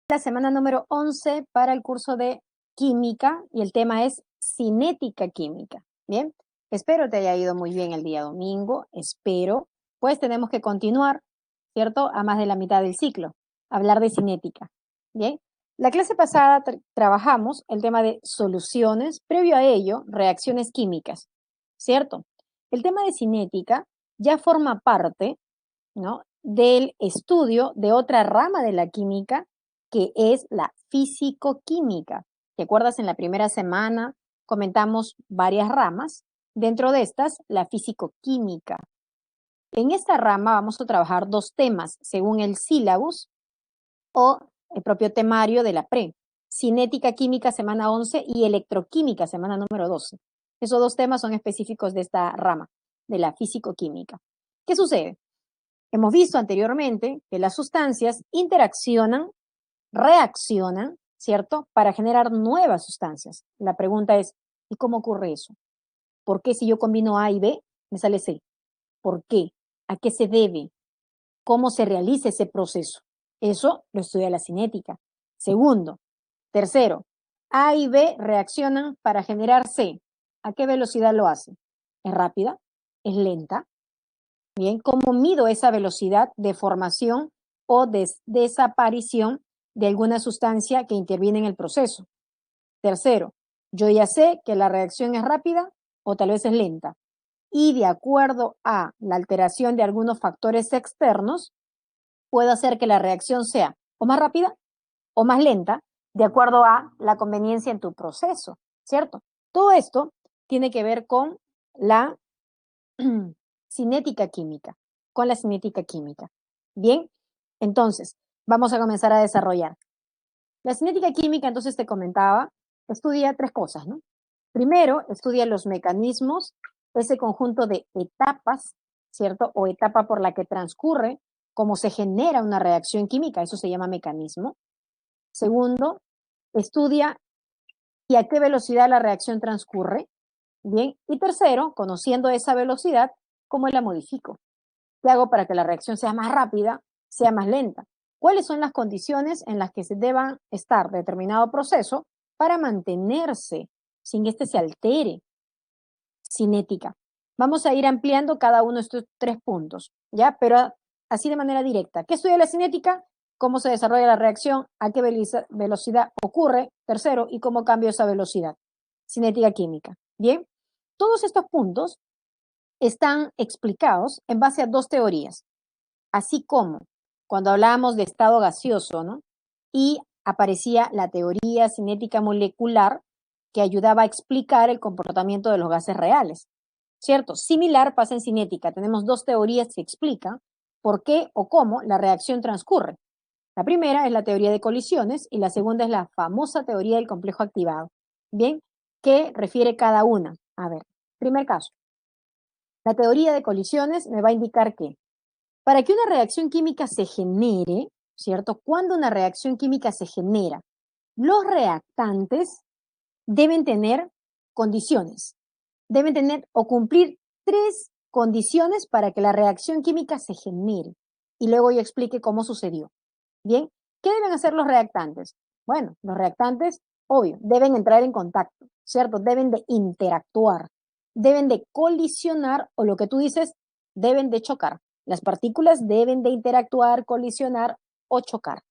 La semana número 11 para el curso de química y el tema es cinética química. Bien, espero te haya ido muy bien el día domingo, espero. Pues tenemos que continuar, ¿cierto? A más de la mitad del ciclo, hablar de cinética. Bien, la clase pasada trabajamos el tema de soluciones, previo a ello, reacciones químicas, ¿cierto? El tema de cinética ya forma parte, ¿no?, del estudio de otra rama de la química, que es la físico-química. ¿Te acuerdas? En la primera semana comentamos varias ramas, dentro de estas, la físico-química. En esta rama vamos a trabajar dos temas, según el sílabus o el propio temario de la PRE. Cinética química, semana 11, y electroquímica, semana número 12. Esos dos temas son específicos de esta rama, de la físico-química. ¿Qué sucede? Hemos visto anteriormente que las sustancias interaccionan, reaccionan, ¿cierto?, para generar nuevas sustancias. La pregunta es, ¿y cómo ocurre eso? ¿Por qué si yo combino A y B me sale C? ¿Por qué? ¿A qué se debe? ¿Cómo se realiza ese proceso? Eso lo estudia la cinética. Segundo. Tercero, A y B reaccionan para generar C. ¿A qué velocidad lo hacen? ¿Es rápida? ¿Es lenta? Bien, ¿cómo mido esa velocidad de formación o desaparición de alguna sustancia que interviene en el proceso? Tercero, yo ya sé que la reacción es rápida o tal vez es lenta. Y de acuerdo a la alteración de algunos factores externos, puedo hacer que la reacción sea o más rápida o más lenta, de acuerdo a la conveniencia en tu proceso, ¿cierto? Todo esto tiene que ver con la cinética química, con la cinética química. Bien, entonces, vamos a comenzar a desarrollar. La cinética química, entonces te comentaba, estudia tres cosas, ¿no? Primero, estudia los mecanismos, ese conjunto de etapas, ¿cierto? O etapa por la que transcurre, cómo se genera una reacción química, eso se llama mecanismo. Segundo, estudia y a qué velocidad la reacción transcurre. Bien, y tercero, conociendo esa velocidad, ¿cómo la modifico? ¿Qué hago para que la reacción sea más rápida, sea más lenta? ¿Cuáles son las condiciones en las que se deban estar determinado proceso para mantenerse sin que éste se altere? Cinética. Vamos a ir ampliando cada uno de estos tres puntos, ¿ya? Pero así de manera directa. ¿Qué estudia la cinética? ¿Cómo se desarrolla la reacción? ¿A qué velocidad ocurre? Tercero, ¿y cómo cambio esa velocidad? Cinética química. Bien, todos estos puntos están explicados en base a dos teorías, así como cuando hablábamos de estado gaseoso, ¿no?, y aparecía la teoría cinética molecular que ayudaba a explicar el comportamiento de los gases reales, ¿cierto? Similar pasa en cinética, tenemos dos teorías que explican por qué o cómo la reacción transcurre. La primera es la teoría de colisiones y la segunda es la famosa teoría del complejo activado. Bien, ¿qué refiere cada una? A ver, primer caso. La teoría de colisiones me va a indicar que para que una reacción química se genere, ¿cierto? Cuando una reacción química se genera, los reactantes deben tener condiciones, deben tener o cumplir tres condiciones para que la reacción química se genere. Y luego yo explique cómo sucedió. Bien, ¿qué deben hacer los reactantes? Bueno, los reactantes, obvio, deben entrar en contacto, ¿cierto? Deben de interactuar, deben de colisionar o lo que tú dices, deben de chocar. Las partículas deben de interactuar, colisionar o chocar.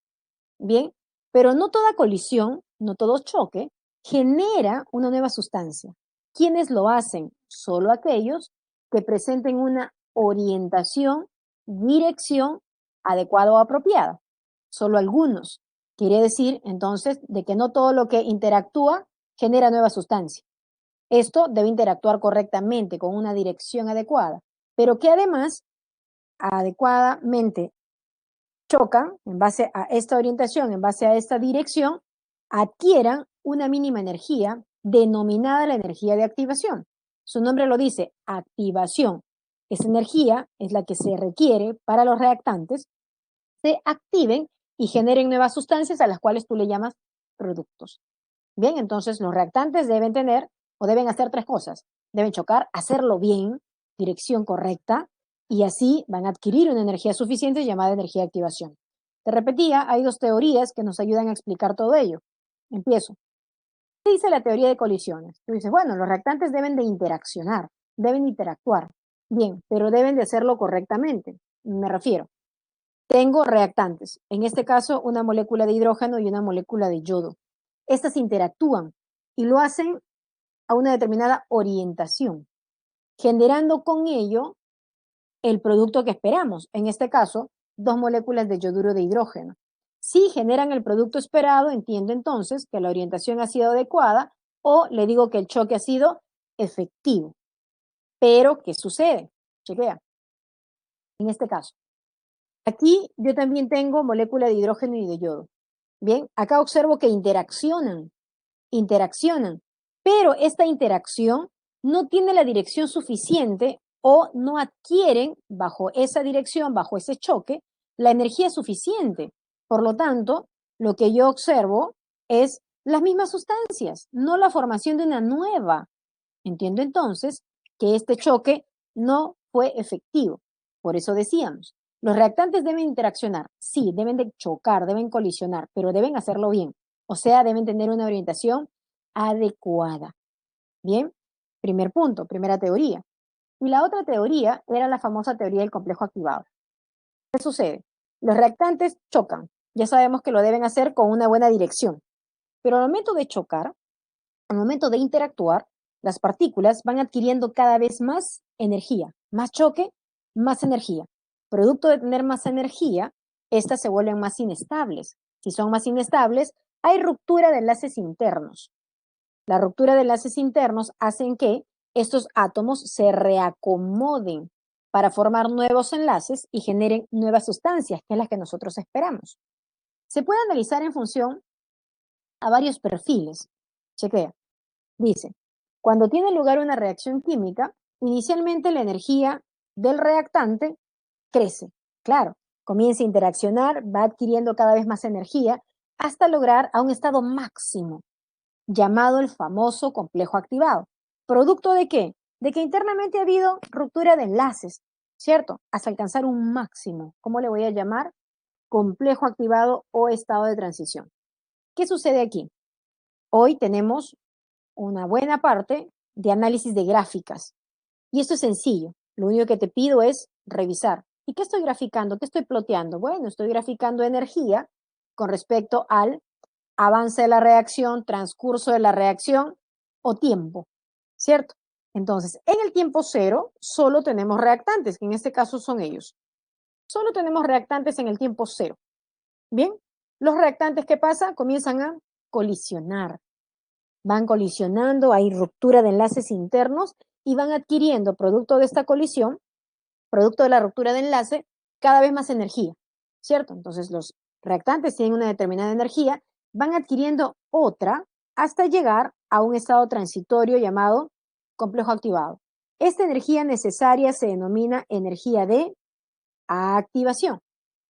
Bien, pero no toda colisión, no todo choque genera una nueva sustancia. ¿Quiénes lo hacen? Solo aquellos que presenten una orientación, dirección adecuada o apropiada. Solo algunos. Quiere decir, entonces, de que no todo lo que interactúa genera nueva sustancia. Esto debe interactuar correctamente con una dirección adecuada, pero que además adecuadamente chocan en base a esta orientación, en base a esta dirección, adquieran una mínima energía denominada la energía de activación. Su nombre lo dice, activación. Esa energía es la que se requiere para los reactantes se activen y generen nuevas sustancias a las cuales tú le llamas productos. Bien, entonces los reactantes deben tener o deben hacer tres cosas. Deben chocar, hacerlo bien, dirección correcta, y así van a adquirir una energía suficiente llamada energía de activación. Te repetía, hay dos teorías que nos ayudan a explicar todo ello. Empiezo. ¿Qué dice la teoría de colisiones? Tú dices, bueno, los reactantes deben de interaccionar, deben interactuar. Bien, pero deben de hacerlo correctamente. Me refiero, tengo reactantes, en este caso una molécula de hidrógeno y una molécula de yodo. Estas interactúan y lo hacen a una determinada orientación, generando con ello el producto que esperamos. En este caso, dos moléculas de yoduro de hidrógeno. Si generan el producto esperado, entiendo entonces que la orientación ha sido adecuada o le digo que el choque ha sido efectivo. Pero, ¿qué sucede? Chequea. En este caso, aquí yo también tengo molécula de hidrógeno y de yodo. Bien, acá observo que interaccionan, pero esta interacción no tiene la dirección suficiente o no adquieren bajo esa dirección, bajo ese choque, la energía suficiente. Por lo tanto, lo que yo observo es las mismas sustancias, no la formación de una nueva. Entiendo entonces que este choque no fue efectivo. Por eso decíamos, los reactantes deben interaccionar, sí, deben de chocar, deben colisionar, pero deben hacerlo bien. O sea, deben tener una orientación adecuada. Bien, primer punto, primera teoría. Y la otra teoría era la famosa teoría del complejo activado. ¿Qué sucede? Los reactantes chocan. Ya sabemos que lo deben hacer con una buena dirección. Pero al momento de chocar, al momento de interactuar, las partículas van adquiriendo cada vez más energía. Más choque, más energía. Producto de tener más energía, estas se vuelven más inestables. Si son más inestables, hay ruptura de enlaces internos. La ruptura de enlaces internos hacen que estos átomos se reacomoden para formar nuevos enlaces y generen nuevas sustancias, que es las que nosotros esperamos. Se puede analizar en función a varios perfiles. Chequea. Dice, cuando tiene lugar una reacción química, inicialmente la energía del reactante crece. Claro, comienza a interaccionar, va adquiriendo cada vez más energía hasta lograr a un estado máximo, llamado el famoso complejo activado. ¿Producto de qué? De que internamente ha habido ruptura de enlaces, ¿cierto? Hasta alcanzar un máximo. ¿Cómo le voy a llamar? Complejo activado o estado de transición. ¿Qué sucede aquí? Hoy tenemos una buena parte de análisis de gráficas. Y esto es sencillo. Lo único que te pido es revisar. ¿Y qué estoy graficando? ¿Qué estoy ploteando? Bueno, estoy graficando energía con respecto al avance de la reacción, transcurso de la reacción o tiempo, ¿cierto? Entonces, en el tiempo cero solo tenemos reactantes, que en este caso son ellos. Solo tenemos reactantes en el tiempo cero. Bien, los reactantes, ¿qué pasa? Comienzan a colisionar. Van colisionando, hay ruptura de enlaces internos y van adquiriendo, producto de esta colisión, producto de la ruptura de enlace, cada vez más energía, ¿cierto? Entonces los reactantes tienen una determinada energía, van adquiriendo otra hasta llegar a un estado transitorio llamado complejo activado. Esta energía necesaria se denomina energía de activación,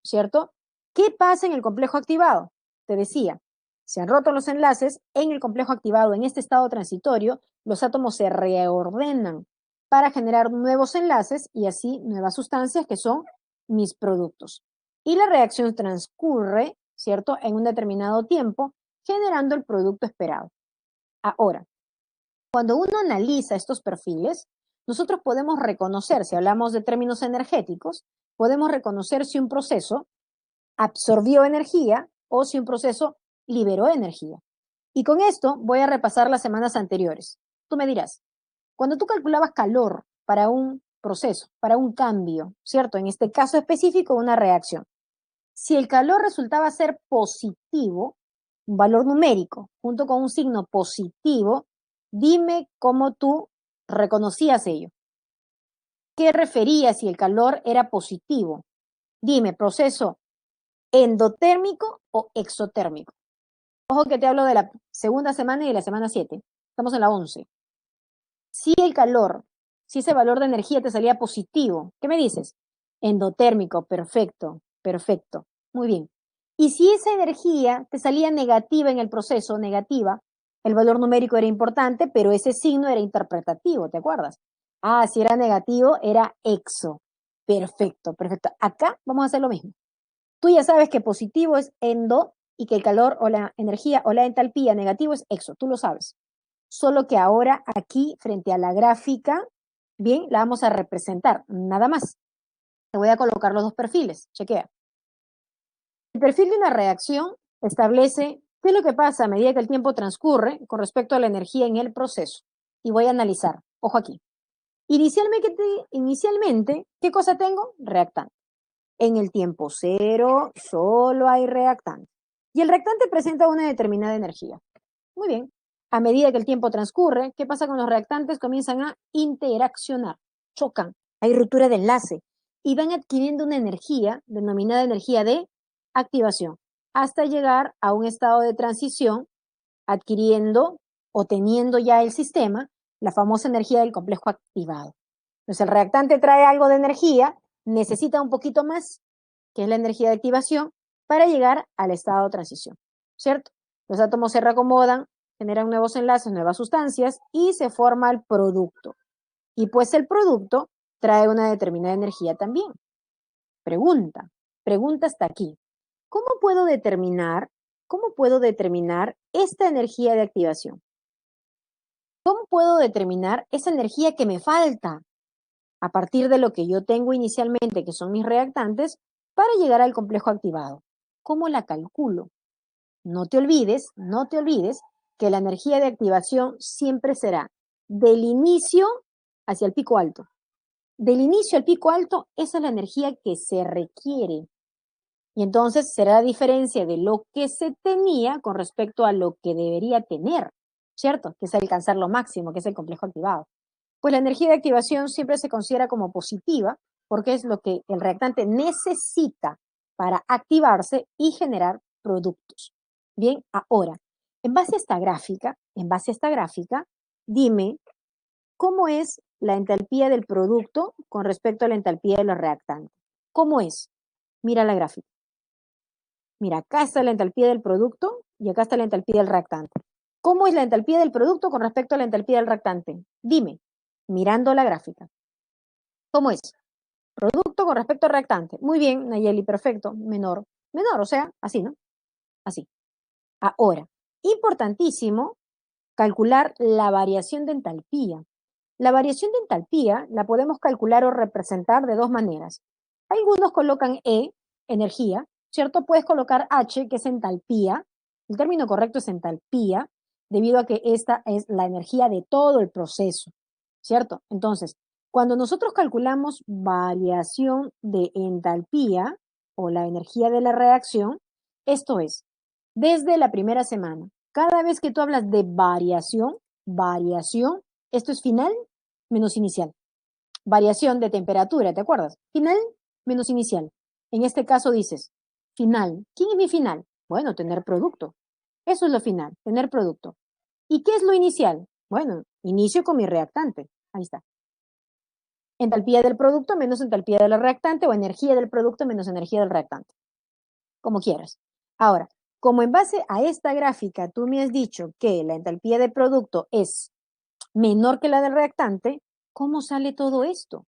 ¿cierto? ¿Qué pasa en el complejo activado? Te decía, se han roto los enlaces en el complejo activado, en este estado transitorio, los átomos se reordenan para generar nuevos enlaces y así nuevas sustancias que son mis productos. Y la reacción transcurre, ¿cierto?, en un determinado tiempo, generando el producto esperado. Ahora, cuando uno analiza estos perfiles, nosotros podemos reconocer, si hablamos de términos energéticos, podemos reconocer si un proceso absorbió energía o si un proceso liberó energía. Y con esto voy a repasar las semanas anteriores. Tú me dirás, cuando tú calculabas calor para un proceso, para un cambio, ¿cierto? En este caso específico, una reacción. Si el calor resultaba ser positivo, un valor numérico, junto con un signo positivo, dime cómo tú reconocías ello. ¿Qué refería si el calor era positivo? Dime, proceso endotérmico o exotérmico. Ojo que te hablo de la segunda semana y de la semana 7. Estamos en la 11. Si el calor, si ese valor de energía te salía positivo, ¿qué me dices? Endotérmico, perfecto, perfecto. Muy bien. Y si esa energía te salía negativa en el proceso, negativa, el valor numérico era importante, pero ese signo era interpretativo, ¿te acuerdas? Ah, si era negativo, era exo. Perfecto, perfecto. Acá vamos a hacer lo mismo. Tú ya sabes que positivo es endo y que el calor o la energía o la entalpía negativo es exo, tú lo sabes. Solo que ahora aquí, frente a la gráfica, bien, la vamos a representar, nada más. Te voy a colocar los dos perfiles, chequea. El perfil de una reacción establece qué es lo que pasa a medida que el tiempo transcurre con respecto a la energía en el proceso. Y voy a analizar, ojo aquí. Inicialmente, ¿qué cosa tengo? Reactante. En el tiempo cero solo hay reactante. Y el reactante presenta una determinada energía. Muy bien. A medida que el tiempo transcurre, ¿qué pasa con los reactantes? Comienzan a interaccionar, chocan, hay ruptura de enlace y van adquiriendo una energía denominada energía de activación, hasta llegar a un estado de transición, adquiriendo o teniendo ya el sistema la famosa energía del complejo activado. Entonces el reactante trae algo de energía, necesita un poquito más, que es la energía de activación, para llegar al estado de transición, ¿cierto? Los átomos se reacomodan, generan nuevos enlaces, nuevas sustancias y se forma el producto. Y pues el producto trae una determinada energía también. Pregunta hasta aquí. Cómo puedo determinar esta energía de activación? ¿Cómo puedo determinar esa energía que me falta a partir de lo que yo tengo inicialmente, que son mis reactantes, para llegar al complejo activado? ¿Cómo la calculo? No te olvides que la energía de activación siempre será del inicio hacia el pico alto. Del inicio al pico alto, esa es la energía que se requiere. Y entonces será la diferencia de lo que se tenía con respecto a lo que debería tener, ¿cierto? Que es alcanzar lo máximo, que es el complejo activado. Pues la energía de activación siempre se considera como positiva porque es lo que el reactante necesita para activarse y generar productos. Bien, ahora, en base a esta gráfica, dime cómo es la entalpía del producto con respecto a la entalpía de los reactantes. ¿Cómo es? Mira la gráfica. Mira, acá está la entalpía del producto y acá está la entalpía del reactante. ¿Cómo es la entalpía del producto con respecto a la entalpía del reactante? Dime, mirando la gráfica. ¿Cómo es? Producto con respecto al reactante. Muy bien, Nayeli, perfecto. Menor. Menor, o sea, así, ¿no? Así. Ahora, importantísimo calcular la variación de entalpía. La variación de entalpía la podemos calcular o representar de dos maneras. Algunos colocan E, energía, ¿cierto? Puedes colocar H, que es entalpía. El término correcto es entalpía, debido a que esta es la energía de todo el proceso, ¿cierto? Entonces, cuando nosotros calculamos variación de entalpía o la energía de la reacción, esto es, desde la primera semana, cada vez que tú hablas de variación, esto es final menos inicial. Variación de temperatura, ¿te acuerdas? Final menos inicial. En este caso dices, final. ¿Quién es mi final? Bueno, tener producto. Eso es lo final, tener producto. ¿Y qué es lo inicial? Bueno, inicio con mi reactante. Ahí está. Entalpía del producto menos entalpía del reactante o energía del producto menos energía del reactante. Como quieras. Ahora, como en base a esta gráfica tú me has dicho que la entalpía del producto es menor que la del reactante, ¿cómo sale todo esto?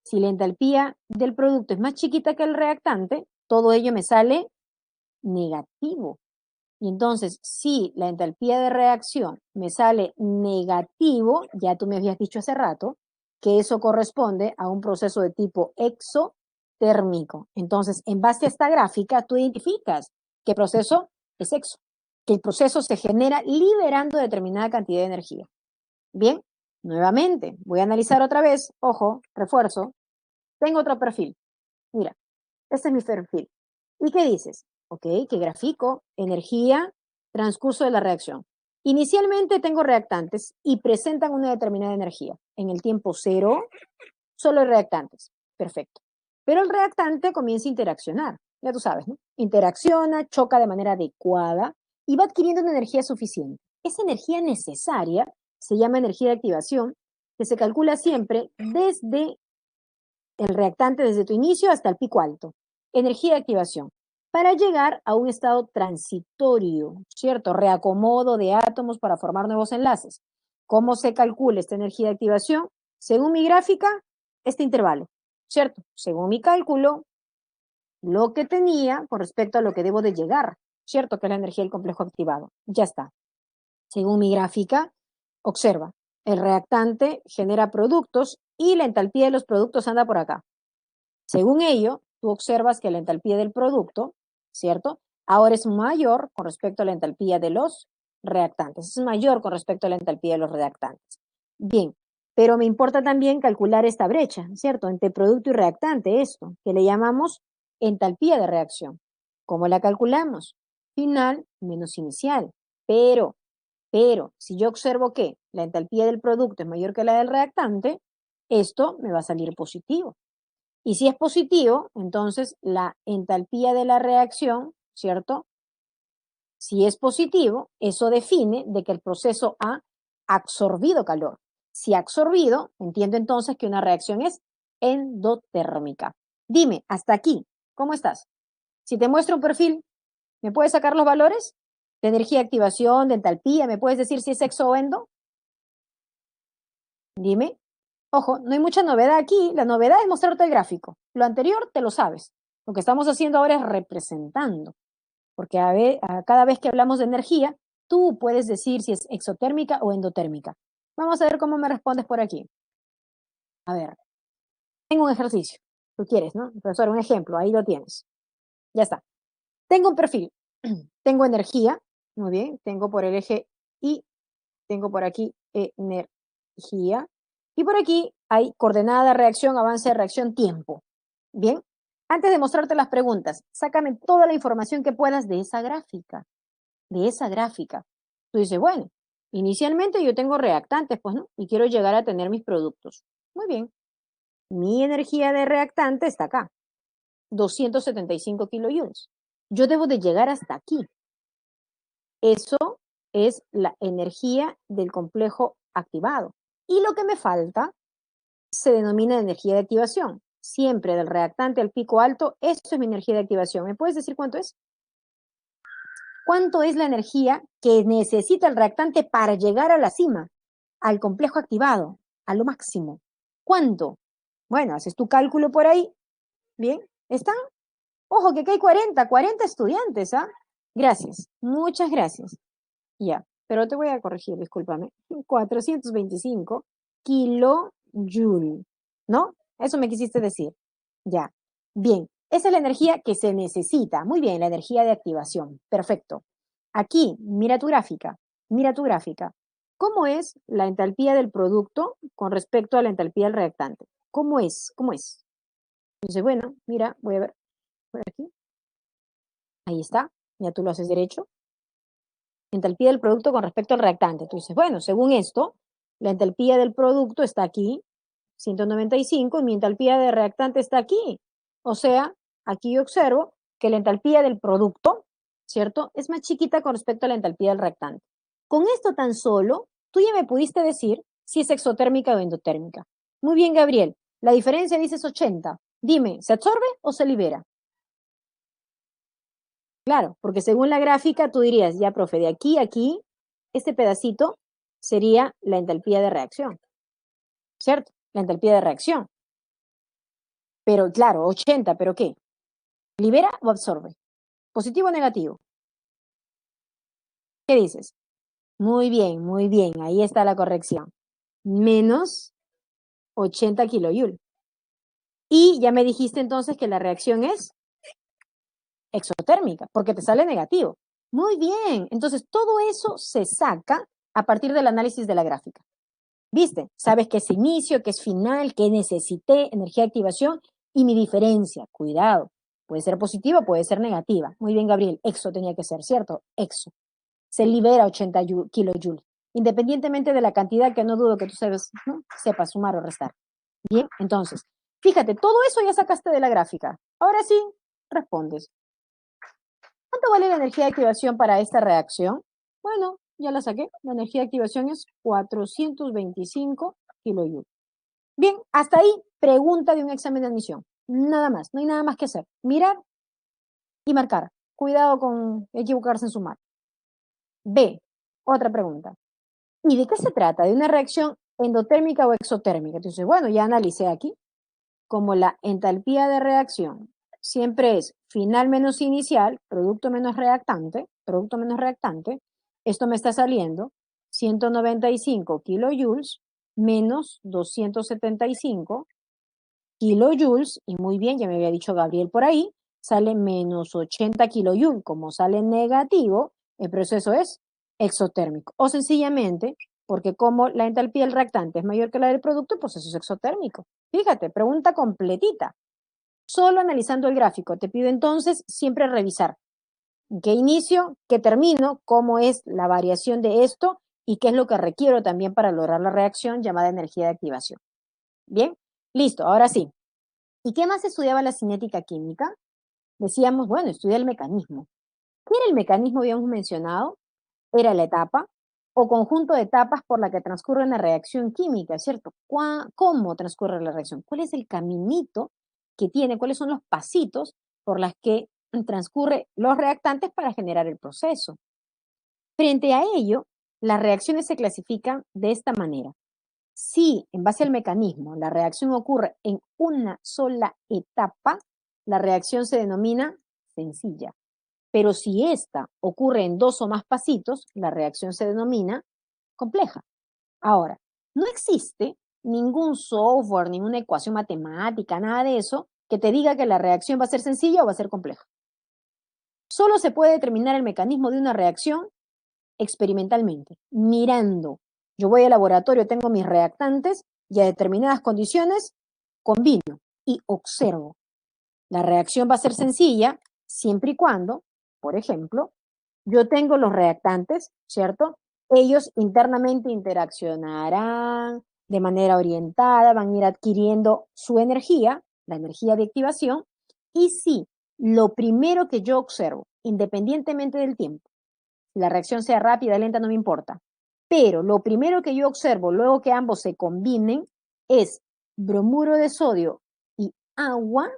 Si la entalpía del producto es más chiquita que el reactante, todo ello me sale negativo. Y entonces, si la entalpía de reacción me sale negativo, ya tú me habías dicho hace rato, que eso corresponde a un proceso de tipo exotérmico. Entonces, en base a esta gráfica, tú identificas qué proceso es exo, que el proceso se genera liberando determinada cantidad de energía. Bien, nuevamente, voy a analizar otra vez, ojo, refuerzo, tengo otro perfil. Mira, este es mi perfil. ¿Y qué dices? Ok, ¿qué grafico? Energía, transcurso de la reacción. Inicialmente tengo reactantes y presentan una determinada energía. En el tiempo cero, solo hay reactantes. Perfecto. Pero el reactante comienza a interaccionar. Ya tú sabes, ¿no? Interacciona, choca de manera adecuada y va adquiriendo una energía suficiente. Esa energía necesaria se llama energía de activación, que se calcula siempre desde el reactante desde tu inicio hasta el pico alto. Energía de activación. Para llegar a un estado transitorio, ¿cierto? Reacomodo de átomos para formar nuevos enlaces. ¿Cómo se calcula esta energía de activación? Según mi gráfica, este intervalo, ¿cierto? Según mi cálculo, lo que tenía con respecto a lo que debo de llegar, ¿cierto? Que es la energía del complejo activado. Ya está. Según mi gráfica, observa, el reactante genera productos y la entalpía de los productos anda por acá. Según ello, tú observas que la entalpía del producto, ¿cierto? Ahora es mayor con respecto a la entalpía de los reactantes. Es mayor con respecto a la entalpía de los reactantes. Bien, pero me importa también calcular esta brecha, ¿cierto? Entre producto y reactante, esto, que le llamamos entalpía de reacción. ¿Cómo la calculamos? Final menos inicial. Pero, si yo observo que la entalpía del producto es mayor que la del reactante, esto me va a salir positivo. Y si es positivo, entonces la entalpía de la reacción, ¿cierto? Si es positivo, eso define de que el proceso ha absorbido calor. Si ha absorbido, entiendo entonces que una reacción es endotérmica. Dime, hasta aquí, ¿cómo estás? Si te muestro un perfil, ¿me puedes sacar los valores de energía de activación, de entalpía? ¿Me puedes decir si es exo o endo? Dime. Ojo, no hay mucha novedad aquí. La novedad es mostrarte el gráfico. Lo anterior te lo sabes. Lo que estamos haciendo ahora es representando. Porque cada vez que hablamos de energía, tú puedes decir si es exotérmica o endotérmica. Vamos a ver cómo me respondes por aquí. A ver, tengo un ejercicio. Tú quieres, ¿no? Profesor, un ejemplo. Ahí lo tienes. Ya está. Tengo un perfil. Tengo energía. Muy bien. Tengo por el eje Y. Tengo por aquí energía. Y por aquí hay coordenada, reacción, avance, reacción, tiempo. Bien. Antes de mostrarte las preguntas, sácame toda la información que puedas de esa gráfica. De esa gráfica. Tú dices, bueno, inicialmente yo tengo reactantes, pues, ¿no? Y quiero llegar a tener mis productos. Muy bien. Mi energía de reactante está acá. 275 kilojoules. Yo debo de llegar hasta aquí. Eso es la energía del complejo activado. Y lo que me falta se denomina energía de activación. Siempre del reactante al pico alto, esto es mi energía de activación. ¿Me puedes decir cuánto es? ¿Cuánto es la energía que necesita el reactante para llegar a la cima, al complejo activado, a lo máximo? ¿Cuánto? Bueno, haces tu cálculo por ahí. Bien, ¿están? Ojo, que acá hay 40 estudiantes, ¿ah? Gracias, muchas gracias. Ya, pero te voy a corregir, discúlpame. 425 kilojoule, ¿no? Eso me quisiste decir. Ya, bien. Esa es la energía que se necesita. Muy bien, la energía de activación. Perfecto. Aquí, mira tu gráfica. Mira tu gráfica. ¿Cómo es la entalpía del producto con respecto a la entalpía del reactante? ¿Cómo es? ¿Cómo es? Entonces, bueno, mira, voy a ver por aquí. Ahí está. Ya tú lo haces derecho. Entalpía del producto con respecto al reactante. Tú dices, bueno, según esto, la entalpía del producto está aquí, 195, y mi entalpía de reactante está aquí. O sea, aquí yo observo que la entalpía del producto, ¿cierto?, es más chiquita con respecto a la entalpía del reactante. Con esto tan solo, tú ya me pudiste decir si es exotérmica o endotérmica. Muy bien, Gabriel. La diferencia dices 80. Dime, ¿se absorbe o se libera? Claro, porque según la gráfica tú dirías, ya, profe, de aquí a aquí, este pedacito sería la entalpía de reacción, ¿cierto? La entalpía de reacción. Pero claro, 80, ¿pero qué? ¿Libera o absorbe? ¿Positivo o negativo? ¿Qué dices? Muy bien, ahí está la corrección. Menos 80 kilojoule. Y ya me dijiste entonces que la reacción es exotérmica, porque te sale negativo. Muy bien, entonces todo eso se saca a partir del análisis de la gráfica. ¿Viste? Sabes qué es inicio, qué es final, qué necesité, energía de activación y mi diferencia. Cuidado. Puede ser positiva, puede ser negativa. Muy bien, Gabriel. Exo tenía que ser, ¿cierto? Exo. Se libera 80 kilojoules. Independientemente de la cantidad, que no dudo que tú sabes, ¿no?, sepas sumar o restar. Bien, entonces, fíjate, todo eso ya sacaste de la gráfica. Ahora sí, respondes. ¿Cuánto vale la energía de activación para esta reacción? Bueno, ya la saqué. La energía de activación es 425 kilojoules. Bien, hasta ahí, pregunta de un examen de admisión. Nada más, no hay nada más que hacer. Mirar y marcar. Cuidado con equivocarse en sumar. B, otra pregunta. ¿Y de qué se trata? ¿De una reacción endotérmica o exotérmica? Entonces, bueno, ya analicé aquí como la entalpía de reacción siempre es final menos inicial, producto menos reactante. Esto me está saliendo 195 kilojoules menos 275 kilojoules, y muy bien, ya me había dicho Gabriel por ahí, sale menos 80 kilojoules. Como sale negativo, el proceso es exotérmico. O sencillamente, porque como la entalpía del reactante es mayor que la del producto, el proceso es exotérmico. Fíjate, pregunta completita. Solo analizando el gráfico, te pido entonces siempre revisar qué inicio, qué termino, cómo es la variación de esto y qué es lo que requiero también para lograr la reacción llamada energía de activación. Bien, listo, ahora sí. ¿Y qué más estudiaba la cinética química? Decíamos, bueno, estudia el mecanismo. ¿Qué era el mecanismo? Habíamos mencionado, era la etapa o conjunto de etapas por la que transcurre una reacción química, ¿cierto? ¿Cómo transcurre la reacción? ¿Cuál es el caminito que tiene? ¿Cuáles son los pasitos por las que transcurren los reactantes para generar el proceso? Frente a ello, las reacciones se clasifican de esta manera. Si, en base al mecanismo, la reacción ocurre en una sola etapa, la reacción se denomina sencilla. Pero si esta ocurre en dos o más pasitos, la reacción se denomina compleja. Ahora, no existe ningún software, ninguna ecuación matemática, nada de eso, que te diga que la reacción va a ser sencilla o va a ser compleja. Solo se puede determinar el mecanismo de una reacción experimentalmente, mirando. Yo voy al laboratorio, tengo mis reactantes y a determinadas condiciones combino y observo. La reacción va a ser sencilla siempre y cuando, por ejemplo, yo tengo los reactantes, ¿cierto? Ellos internamente interaccionarán de manera orientada, van a ir adquiriendo su energía, la energía de activación, y si lo primero que yo observo, independientemente del tiempo, la reacción sea rápida, lenta, no me importa, pero lo primero que yo observo luego que ambos se combinen es bromuro de sodio y agua,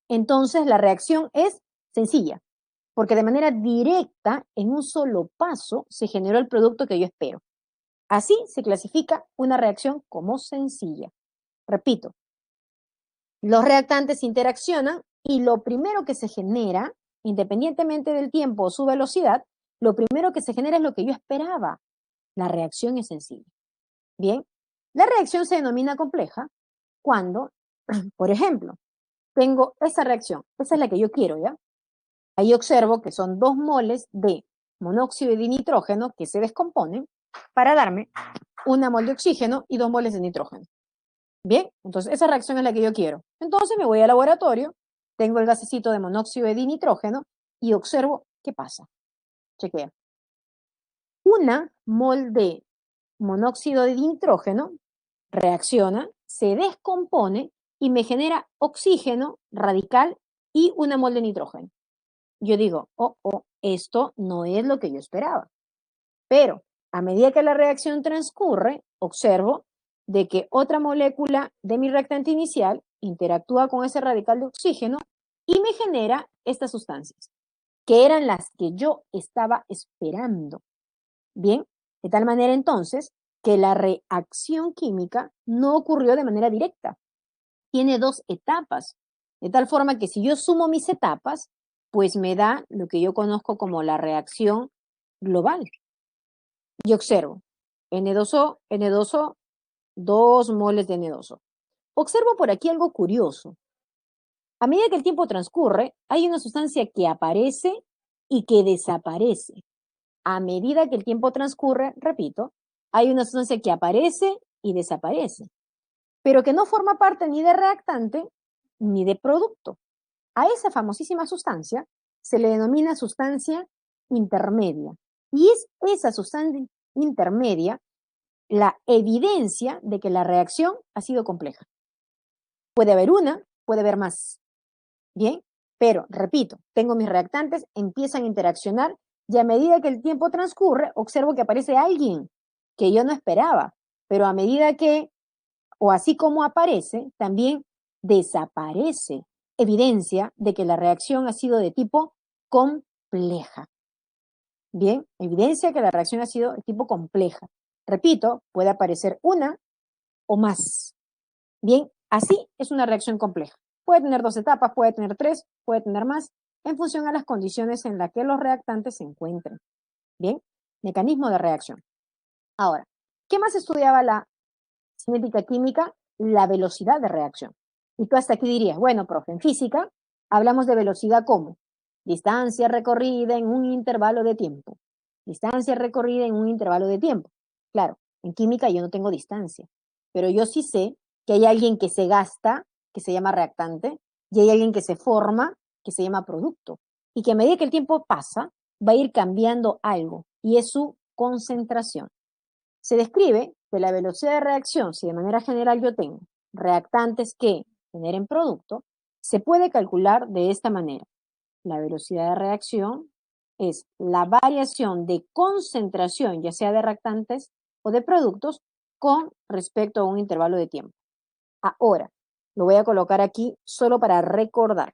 entonces la reacción es sencilla, porque de manera directa, en un solo paso, se generó el producto que yo espero. Así se clasifica una reacción como sencilla. Repito, los reactantes interaccionan y lo primero que se genera, independientemente del tiempo o su velocidad, lo primero que se genera es lo que yo esperaba. La reacción es sencilla. Bien, la reacción se denomina compleja cuando, por ejemplo, tengo esa reacción, esa es la que yo quiero, ¿ya? Ahí observo que son 2 moles de monóxido de nitrógeno que se descomponen para darme 1 mol de oxígeno y 2 moles de nitrógeno. Bien, entonces esa reacción es la que yo quiero. Entonces me voy al laboratorio, tengo el gasecito de monóxido de nitrógeno y observo qué pasa. Chequea. 1 mol de monóxido de nitrógeno reacciona, se descompone y me genera oxígeno radical y 1 mol de nitrógeno. Yo digo, esto no es lo que yo esperaba. Pero a medida que la reacción transcurre, observo de que otra molécula de mi reactante inicial interactúa con ese radical de oxígeno y me genera estas sustancias, que eran las que yo estaba esperando. Bien, de tal manera entonces que la reacción química no ocurrió de manera directa. Tiene 2 etapas, de tal forma que si yo sumo mis etapas, pues me da lo que yo conozco como la reacción global. Y observo N2O, N2O, 2 moles de N2O. Observo por aquí algo curioso. A medida que el tiempo transcurre, hay una sustancia que aparece y que desaparece. A medida que el tiempo transcurre, repito, hay una sustancia que aparece y desaparece, pero que no forma parte ni de reactante ni de producto. A esa famosísima sustancia se le denomina sustancia intermedia. Y es esa sustancia intermedia la evidencia de que la reacción ha sido compleja. Puede haber una, puede haber más. Bien, pero repito, tengo mis reactantes, empiezan a interaccionar y a medida que el tiempo transcurre, observo que aparece alguien que yo no esperaba, pero a medida que, o así como aparece, también desaparece evidencia de que la reacción ha sido de tipo compleja. Bien, evidencia que la reacción ha sido de tipo compleja. Repito, puede aparecer una o más. Bien, así es una reacción compleja. Puede tener 2 etapas, puede tener 3, puede tener más, en función a las condiciones en las que los reactantes se encuentren. Bien, mecanismo de reacción. Ahora, ¿qué más estudiaba la cinética química? La velocidad de reacción. Y tú hasta aquí dirías, bueno, profe, en física hablamos de velocidad como distancia recorrida en un intervalo de tiempo. Distancia recorrida en un intervalo de tiempo. Claro, en química yo no tengo distancia, pero yo sí sé que hay alguien que se gasta, que se llama reactante, y hay alguien que se forma, que se llama producto. Y que a medida que el tiempo pasa, va a ir cambiando algo, y es su concentración. Se describe que la velocidad de reacción, si de manera general yo tengo reactantes que generen producto, se puede calcular de esta manera. La velocidad de reacción es la variación de concentración, ya sea de reactantes o de productos, con respecto a un intervalo de tiempo. Ahora, lo voy a colocar aquí solo para recordar.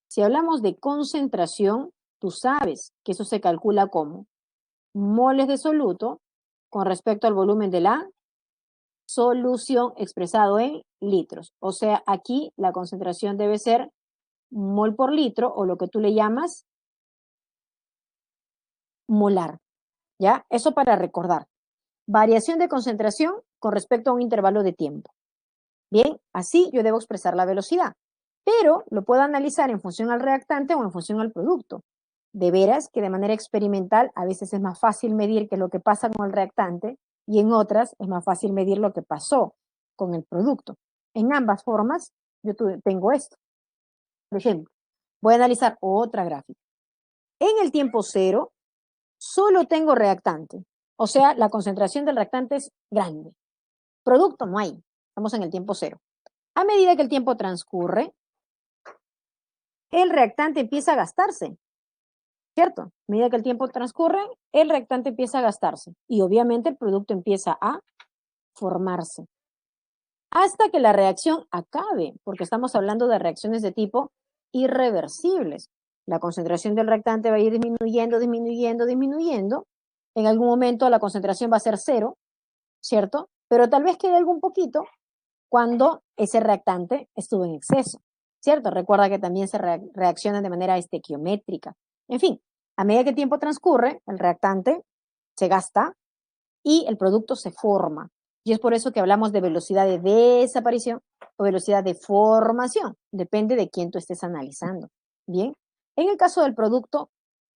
Si hablamos de concentración, tú sabes que eso se calcula como moles de soluto con respecto al volumen de la solución expresado en litros. O sea, aquí la concentración debe ser mol por litro o lo que tú le llamas molar. ¿Ya? Eso para recordar. Variación de concentración con respecto a un intervalo de tiempo. Bien, así yo debo expresar la velocidad, pero lo puedo analizar en función al reactante o en función al producto. De veras que de manera experimental a veces es más fácil medir qué es lo que pasa con el reactante y en otras es más fácil medir lo que pasó con el producto. En ambas formas yo tengo esto. Por ejemplo, voy a analizar otra gráfica. En el tiempo cero solo tengo reactante, o sea, la concentración del reactante es grande. Producto no hay, estamos en el tiempo cero. A medida que el tiempo transcurre, el reactante empieza a gastarse, ¿cierto? A medida que el tiempo transcurre, el reactante empieza a gastarse y obviamente el producto empieza a formarse hasta que la reacción acabe, porque estamos hablando de reacciones de tipo irreversibles. La concentración del reactante va a ir disminuyendo, disminuyendo, disminuyendo. En algún momento la concentración va a ser cero, ¿cierto? Pero tal vez quede algún poquito cuando ese reactante estuvo en exceso, ¿cierto? Recuerda que también se reaccionan de manera estequiométrica. En fin, a medida que el tiempo transcurre, el reactante se gasta y el producto se forma. Y es por eso que hablamos de velocidad de desaparición o velocidad de formación. Depende de quién tú estés analizando. Bien, en el caso del producto,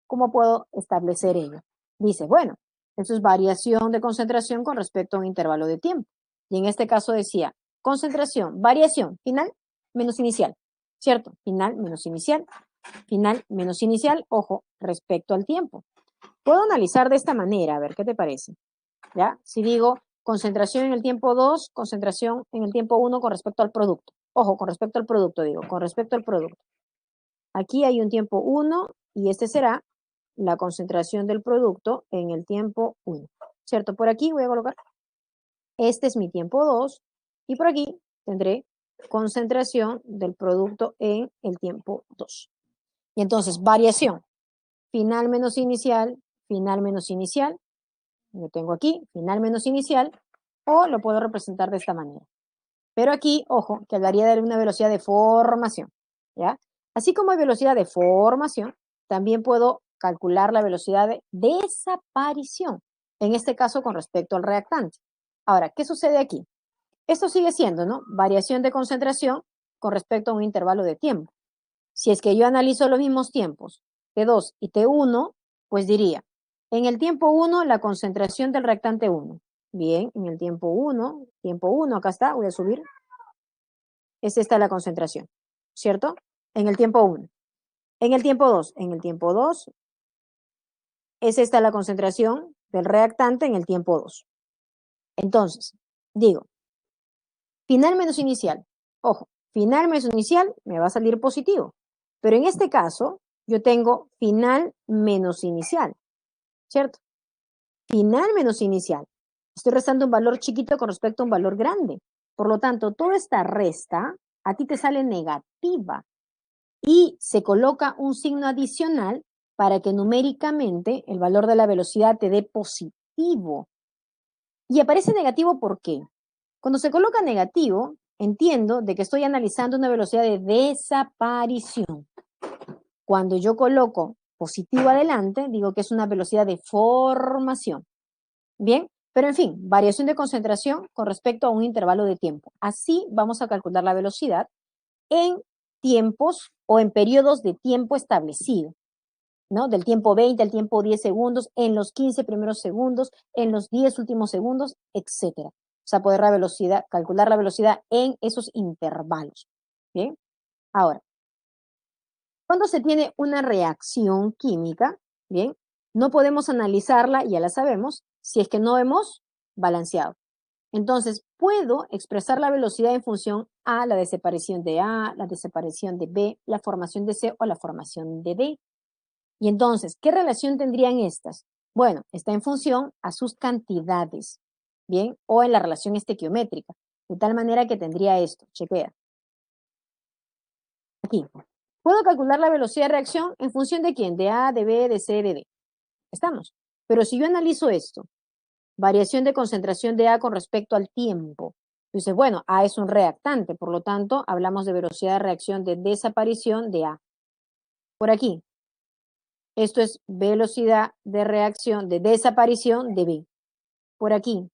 ¿cómo puedo establecer ello? Dice, bueno, eso es variación de concentración con respecto a un intervalo de tiempo. Y en este caso decía, concentración, variación, final menos inicial, ¿cierto? Final menos inicial, ojo, respecto al tiempo. Puedo analizar de esta manera, a ver, ¿qué te parece? ¿Ya? Si digo concentración en el tiempo 2, concentración en el tiempo 1 con respecto al producto. Ojo, con respecto al producto, digo, con respecto al producto. Aquí hay un tiempo 1 y este será la concentración del producto en el tiempo 1. ¿Cierto? Por aquí voy a colocar, este es mi tiempo 2 y por aquí tendré concentración del producto en el tiempo 2. Y entonces, variación, final menos inicial, lo tengo aquí, final menos inicial, o lo puedo representar de esta manera. Pero aquí, ojo, que hablaría de una velocidad de formación, ¿ya? Así como hay velocidad de formación, también puedo calcular la velocidad de desaparición, en este caso con respecto al reactante. Ahora, ¿qué sucede aquí? Esto sigue siendo, ¿no? Variación de concentración con respecto a un intervalo de tiempo. Si es que yo analizo los mismos tiempos, T2 y T1, pues diría, en el tiempo 1, la concentración del reactante 1. Bien, en el tiempo 1, acá está, voy a subir. Es esta la concentración, ¿cierto? En el tiempo 1. En el tiempo 2, es esta la concentración del reactante en el tiempo 2. Entonces, digo, final menos inicial. Ojo, final menos inicial me va a salir positivo. Pero en este caso, yo tengo final menos inicial, ¿cierto? Final menos inicial. Estoy restando un valor chiquito con respecto a un valor grande. Por lo tanto, toda esta resta a ti te sale negativa y se coloca un signo adicional para que numéricamente el valor de la velocidad te dé positivo. Y aparece negativo, ¿por qué? Cuando se coloca negativo, entiendo de que estoy analizando una velocidad de desaparición. Cuando yo coloco positivo adelante, digo que es una velocidad de formación. Bien, pero en fin, variación de concentración con respecto a un intervalo de tiempo. Así vamos a calcular la velocidad en tiempos o en periodos de tiempo establecido, ¿no? Del tiempo 20 al tiempo 10 segundos, en los 15 primeros segundos, en los 10 últimos segundos, etcétera. O sea, poder calcular la velocidad en esos intervalos. Bien, ahora, cuando se tiene una reacción química, bien, no podemos analizarla, ya la sabemos, si es que no hemos balanceado. Entonces, puedo expresar la velocidad en función a la desaparición de A, la desaparición de B, la formación de C o la formación de D. Y entonces, ¿qué relación tendrían estas? Bueno, está en función a sus cantidades, ¿bien? O en la relación estequiométrica, de tal manera que tendría esto, chequea. Aquí, puedo calcular la velocidad de reacción en función de quién, de A, de B, de C, de D. Estamos. Pero si yo analizo esto, variación de concentración de A con respecto al tiempo, entonces, bueno, A es un reactante, por lo tanto, hablamos de velocidad de reacción de desaparición de A. Por aquí, esto es velocidad de reacción de desaparición de B. Por aquí,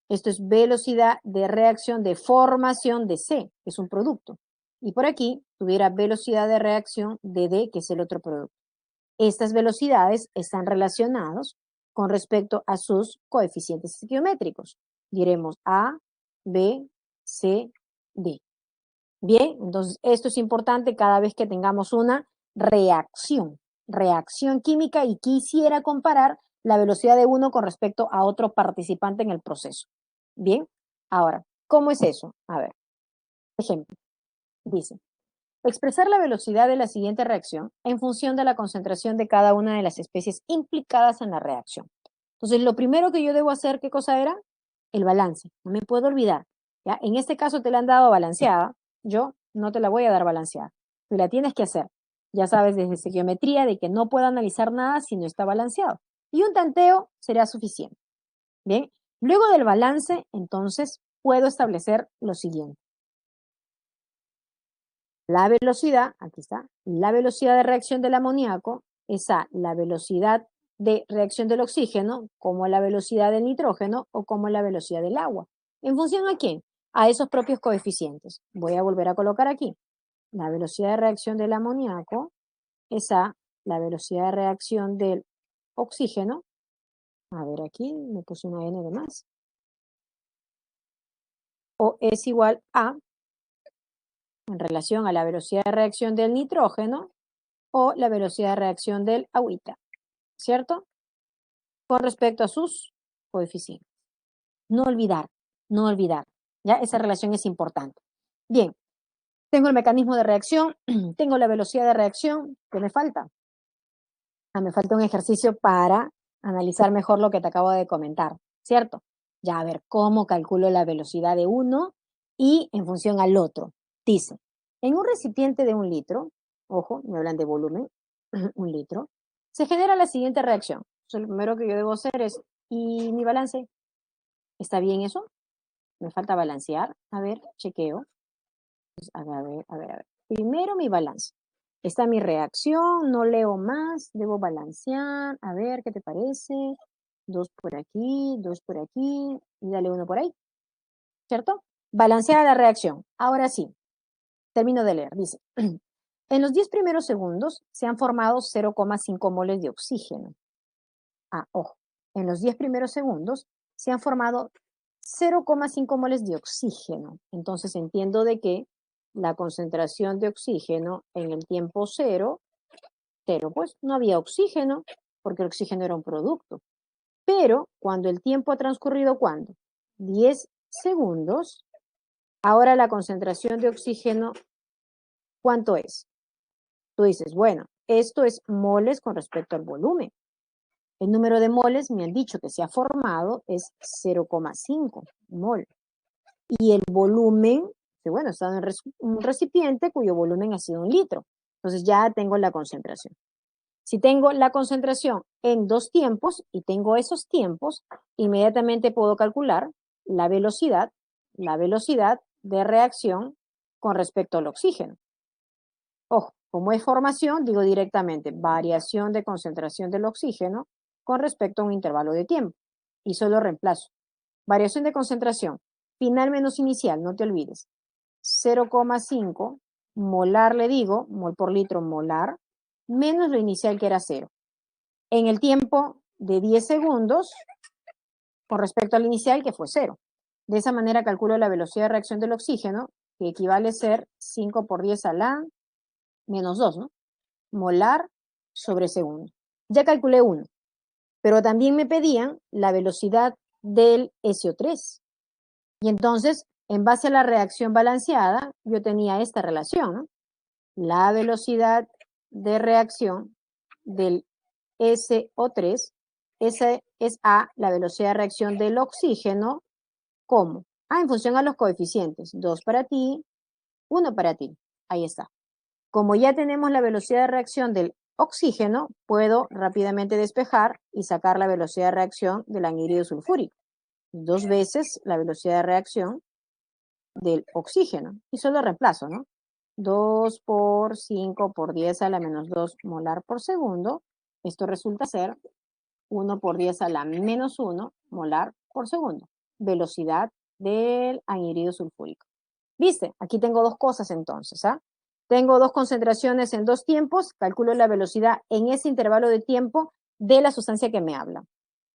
esto es velocidad de reacción de formación de C, que es un producto. Y por aquí tuviera velocidad de reacción de D, que es el otro producto. Estas velocidades están relacionados con respecto a sus coeficientes estequiométricos. Diremos A, B, C, D. Bien, entonces esto es importante cada vez que tengamos una reacción química y quisiera comparar la velocidad de uno con respecto a otro participante en el proceso. Bien, ahora, ¿cómo es eso? A ver, ejemplo, dice, expresar la velocidad de la siguiente reacción en función de la concentración de cada una de las especies implicadas en la reacción. Entonces, lo primero que yo debo hacer, ¿qué cosa era? El balance. No me puedo olvidar. ¿Ya? En este caso te la han dado balanceada. Yo no te la voy a dar balanceada. Tú la tienes que hacer. Ya sabes desde estequiometría de que no puedo analizar nada si no está balanceado. Y un tanteo será suficiente. Bien. Luego del balance, entonces, puedo establecer lo siguiente. La velocidad, aquí está, la velocidad de reacción del amoníaco es a la velocidad de reacción del oxígeno, como la velocidad del nitrógeno o como la velocidad del agua. ¿En función a quién? A esos propios coeficientes. Voy a volver a colocar aquí. La velocidad de reacción del amoníaco es a la velocidad de reacción del oxígeno. A ver, aquí me puse una N de más. O es igual a, en relación a la velocidad de reacción del nitrógeno, o la velocidad de reacción del agüita, ¿cierto? Con respecto a sus coeficientes. No olvidar, no olvidar. ¿Ya? Esa relación es importante. Bien, tengo el mecanismo de reacción, tengo la velocidad de reacción. ¿Qué me falta? Me falta un ejercicio para analizar mejor lo que te acabo de comentar, ¿cierto? Ya, a ver, ¿cómo calculo la velocidad de uno y en función al otro? Dice, en un recipiente de 1 litro, ojo, me hablan de volumen, 1 litro, se genera la siguiente reacción. Entonces, lo primero que yo debo hacer es, ¿y mi balance? ¿Está bien eso? Me falta balancear. A ver, chequeo. Pues, a ver. Primero mi balance. Está mi reacción, no leo más, debo balancear. A ver, ¿qué te parece? 2 por aquí, 2 por aquí, y dale 1 por ahí, ¿cierto? Balanceada la reacción. Ahora sí, termino de leer. Dice, en los 10 primeros segundos se han formado 0,5 moles de oxígeno. Ojo, en los 10 primeros segundos se han formado 0,5 moles de oxígeno. Entonces entiendo de que la concentración de oxígeno en el tiempo cero, pues no había oxígeno, porque el oxígeno era un producto. Pero cuando el tiempo ha transcurrido, ¿cuándo? 10 segundos. Ahora la concentración de oxígeno, ¿cuánto es? Tú dices, bueno, esto es moles con respecto al volumen. El número de moles me han dicho que se ha formado es 0,5 mol. Y el volumen, que bueno, está en un recipiente cuyo volumen ha sido 1 litro. Entonces ya tengo la concentración. Si tengo la concentración en 2 tiempos y tengo esos tiempos, inmediatamente puedo calcular la velocidad de reacción con respecto al oxígeno. Ojo, como es formación, digo directamente variación de concentración del oxígeno con respecto a un intervalo de tiempo. Y solo reemplazo. Variación de concentración, final menos inicial, no te olvides. 0,5 molar, le digo, mol por litro molar, menos lo inicial que era 0. En el tiempo de 10 segundos, con respecto al inicial que fue 0. De esa manera calculo la velocidad de reacción del oxígeno, que equivale a ser 5 por 10 a la menos 2, ¿no? Molar sobre segundo. Ya calculé 1, pero también me pedían la velocidad del SO3. Y entonces, en base a la reacción balanceada, yo tenía esta relación, ¿no? La velocidad de reacción del SO3, esa es A, la velocidad de reacción del oxígeno, ¿cómo? En función a los coeficientes, 2 para ti, 1 para ti, ahí está. Como ya tenemos la velocidad de reacción del oxígeno, puedo rápidamente despejar y sacar la velocidad de reacción del anhídrido sulfúrico. 2 veces la velocidad de reacción del oxígeno. Y solo reemplazo, ¿no? 2 por 5 por 10 a la menos 2 molar por segundo. Esto resulta ser 1 por 10 a la menos 1 molar por segundo. Velocidad del anhídrido sulfúrico. ¿Viste? Aquí tengo dos cosas entonces, ¿ah? Tengo dos concentraciones en dos tiempos, calculo la velocidad en ese intervalo de tiempo de la sustancia que me habla.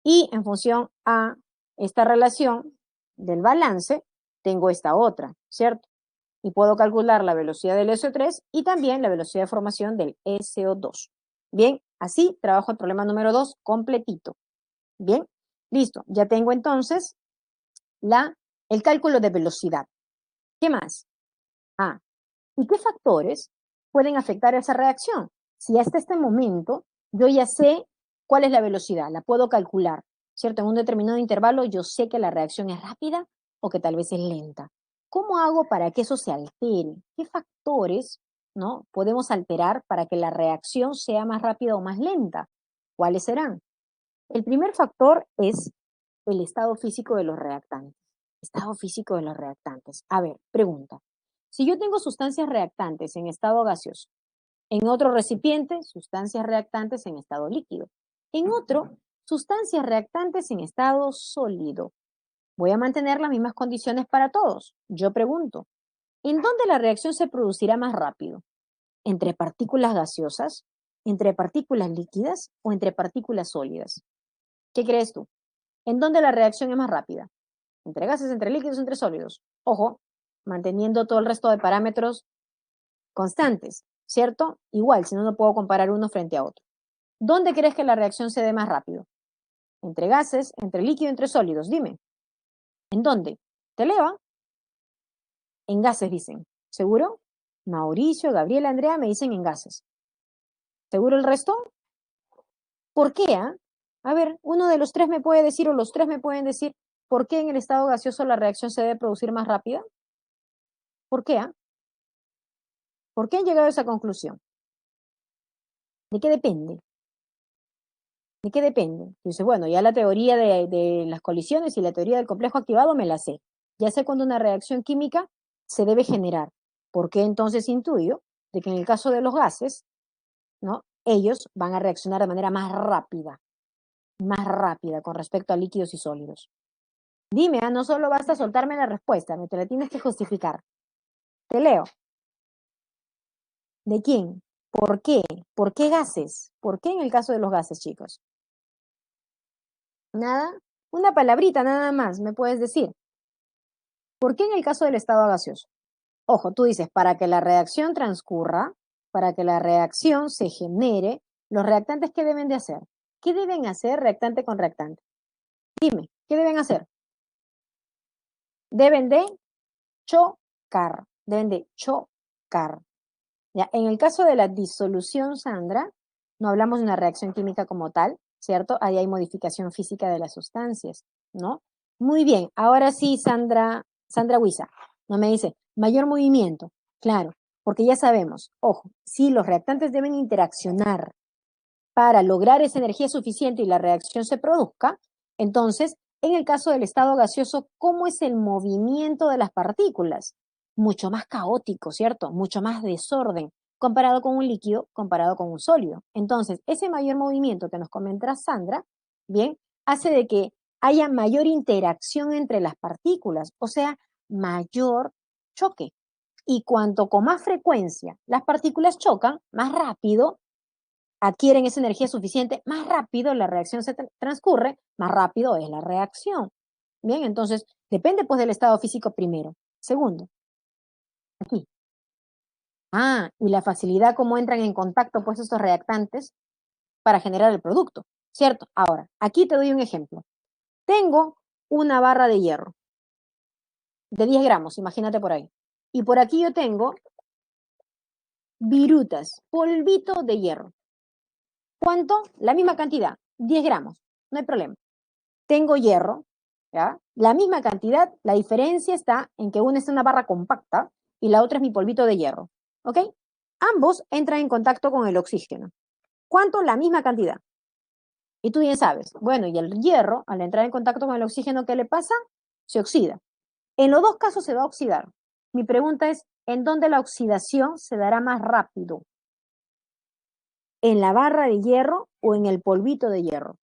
Y en función a esta relación del balance, tengo esta otra, ¿cierto? Y puedo calcular la velocidad del SO3 y también la velocidad de formación del SO2. Bien, así trabajo el problema número 2 completito. Bien, listo. Ya tengo entonces el cálculo de velocidad. ¿Qué más? ¿Y qué factores pueden afectar esa reacción? Si hasta este momento yo ya sé cuál es la velocidad, la puedo calcular, ¿cierto? En un determinado intervalo yo sé que la reacción es rápida o que tal vez es lenta. ¿Cómo hago para que eso se altere? ¿Qué factores, no, podemos alterar para que la reacción sea más rápida o más lenta? ¿Cuáles serán? El primer factor es el estado físico de los reactantes. Estado físico de los reactantes. A ver, pregunta. Si yo tengo sustancias reactantes en estado gaseoso, en otro recipiente, sustancias reactantes en estado líquido, en otro, sustancias reactantes en estado sólido, voy a mantener las mismas condiciones para todos. Yo pregunto, ¿en dónde la reacción se producirá más rápido? ¿Entre partículas gaseosas, entre partículas líquidas o entre partículas sólidas? ¿Qué crees tú? ¿En dónde la reacción es más rápida? ¿Entre gases, entre líquidos, entre sólidos? Ojo, manteniendo todo el resto de parámetros constantes, ¿cierto? Igual, si no, no puedo comparar uno frente a otro. ¿Dónde crees que la reacción se dé más rápido? ¿Entre gases, entre líquido, entre sólidos? Dime. ¿En dónde? ¿Te leo? En gases, dicen. ¿Seguro? Mauricio, Gabriela, Andrea me dicen en gases. ¿Seguro el resto? ¿Por qué? A ver, uno de los tres me puede decir, o los tres me pueden decir, ¿por qué en el estado gaseoso la reacción se debe producir más rápida? ¿Por qué? ¿Por qué han llegado a esa conclusión? ¿De qué depende? ¿De qué depende? Dice, bueno, ya la teoría de las colisiones y la teoría del complejo activado me la sé. Ya sé cuándo una reacción química se debe generar. ¿Por qué entonces intuyo de que en el caso de los gases, ¿no? Ellos van a reaccionar de manera más rápida con respecto a líquidos y sólidos? Dime, no solo basta soltarme la respuesta, me te la tienes que justificar. Te leo. ¿De quién? ¿Por qué? ¿Por qué gases? ¿Por qué en el caso de los gases, chicos? Nada, una palabrita nada más me puedes decir. ¿Por qué en el caso del estado gaseoso? Ojo, tú dices, para que la reacción transcurra, para que la reacción se genere, los reactantes, ¿qué deben de hacer? ¿Qué deben hacer reactante con reactante? Dime, ¿qué deben hacer? Deben de chocar, deben de chocar. Ya, en el caso de la disolución, Sandra, no hablamos de una reacción química como tal, ¿cierto? Ahí hay modificación física de las sustancias, ¿no? Muy bien, ahora sí, Sandra Huiza, no me dice, mayor movimiento, claro, porque ya sabemos, ojo, si los reactantes deben interaccionar para lograr esa energía suficiente y la reacción se produzca, entonces En el caso del estado gaseoso, ¿cómo es el movimiento de las partículas? Mucho más caótico, ¿cierto? Mucho más desorden, comparado con un líquido, comparado con un sólido. Entonces, ese mayor movimiento que nos comenta Sandra, bien, hace de que haya mayor interacción entre las partículas, o sea, mayor choque. Y cuanto con más frecuencia las partículas chocan, más rápido adquieren esa energía suficiente, más rápido la reacción se transcurre, más rápido es la reacción. Bien, entonces depende pues del estado físico primero. Segundo, aquí. Y la facilidad como entran en contacto pues estos reactantes para generar el producto, ¿cierto? Ahora, aquí te doy un ejemplo. Tengo una barra de hierro de 10 gramos, imagínate por ahí. Y por aquí yo tengo virutas, polvito de hierro. ¿Cuánto? La misma cantidad, 10 gramos, no hay problema. Tengo hierro, ¿ya? La misma cantidad, la diferencia está en que una es una barra compacta y la otra es mi polvito de hierro, ¿ok? Ambos entran en contacto con el oxígeno. ¿Cuánto? La misma cantidad. Y tú bien sabes, bueno, y el hierro, al entrar en contacto con el oxígeno, ¿qué le pasa? Se oxida. En los dos casos se va a oxidar. Mi pregunta es, ¿en dónde la oxidación se dará más rápido? ¿En la barra de hierro o en el polvito de hierro?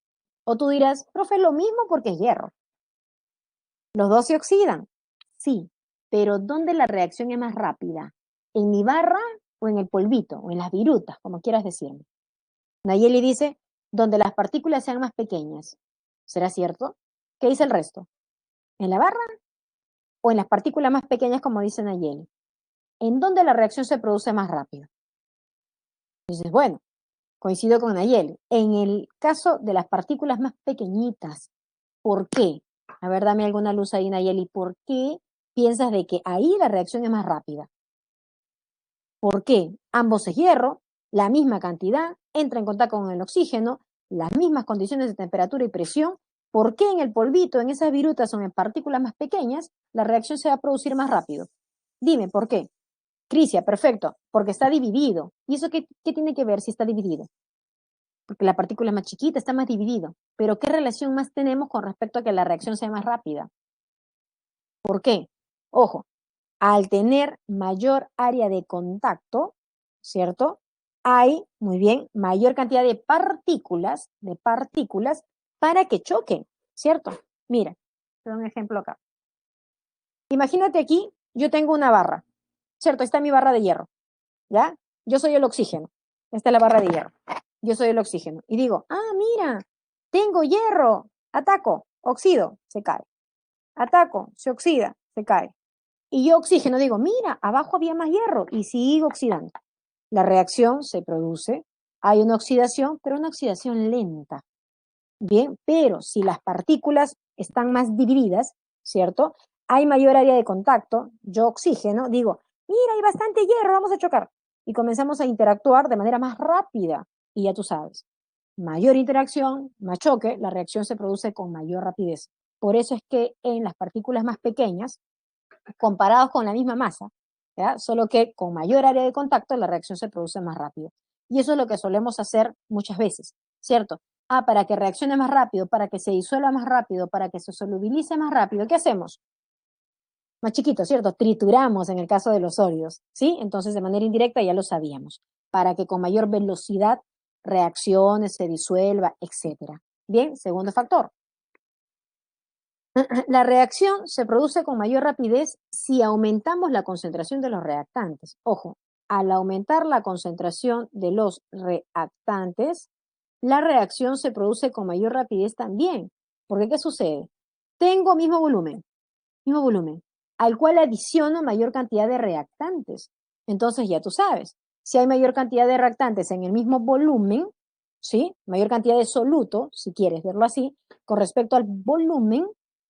O tú dirás, profe, lo mismo porque es hierro. ¿Los dos se oxidan? Sí, pero ¿dónde la reacción es más rápida? ¿En mi barra o en el polvito o en las virutas, como quieras decirme? Nayeli dice, donde las partículas sean más pequeñas. ¿Será cierto? ¿Qué dice el resto? ¿En la barra o en las partículas más pequeñas, como dice Nayeli? ¿En dónde la reacción se produce más rápido? Entonces, bueno, coincido con Nayeli. En el caso de las partículas más pequeñitas, ¿por qué? A ver, dame alguna luz ahí, Nayeli. ¿Por qué piensas de que ahí la reacción es más rápida? ¿Por qué? Ambos es hierro, la misma cantidad, entra en contacto con el oxígeno, las mismas condiciones de temperatura y presión. ¿Por qué en el polvito, en esas virutas o en partículas más pequeñas, la reacción se va a producir más rápido? Dime, ¿por qué? Crisia, perfecto, porque está dividido. ¿Y eso qué tiene que ver si está dividido? Porque la partícula es más chiquita, está más dividido. Pero ¿qué relación más tenemos con respecto a que la reacción sea más rápida? ¿Por qué? Ojo, al tener mayor área de contacto, ¿cierto? Hay, muy bien, mayor cantidad de partículas para que choquen, ¿cierto? Mira, te doy un ejemplo acá. Imagínate aquí, yo tengo una barra, ¿cierto? Esta es mi barra de hierro, ¿ya? Yo soy el oxígeno. Esta es la barra de hierro. Yo soy el oxígeno. Y digo, mira, tengo hierro. Ataco, oxido, se cae. Ataco, se oxida, se cae. Y yo oxígeno, digo, mira, abajo había más hierro y sigo oxidando. La reacción se produce, hay una oxidación, pero una oxidación lenta. Bien, pero si las partículas están más divididas, ¿cierto? Hay mayor área de contacto, yo oxígeno, digo, mira, hay bastante hierro, vamos a chocar. Y comenzamos a interactuar de manera más rápida. Y ya tú sabes, mayor interacción, más choque, la reacción se produce con mayor rapidez. Por eso es que en las partículas más pequeñas, comparados con la misma masa, ¿ya? Solo que con mayor área de contacto la reacción se produce más rápido. Y eso es lo que solemos hacer muchas veces, ¿cierto? Para que reaccione más rápido, para que se disuelva más rápido, para que se solubilice más rápido, ¿qué hacemos? Más chiquito, ¿cierto? Trituramos en el caso de los sólidos, ¿sí? Entonces, de manera indirecta ya lo sabíamos, para que con mayor velocidad reaccione, se disuelva, etcétera. Bien, segundo factor, la reacción se produce con mayor rapidez si aumentamos la concentración de los reactantes. Ojo, al aumentar la concentración de los reactantes, la reacción se produce con mayor rapidez también. Porque ¿qué sucede? Tengo mismo volumen, al cual adiciono mayor cantidad de reactantes. Entonces ya tú sabes, si hay mayor cantidad de reactantes en el mismo volumen, ¿sí? Mayor cantidad de soluto, si quieres verlo así, con respecto al volumen,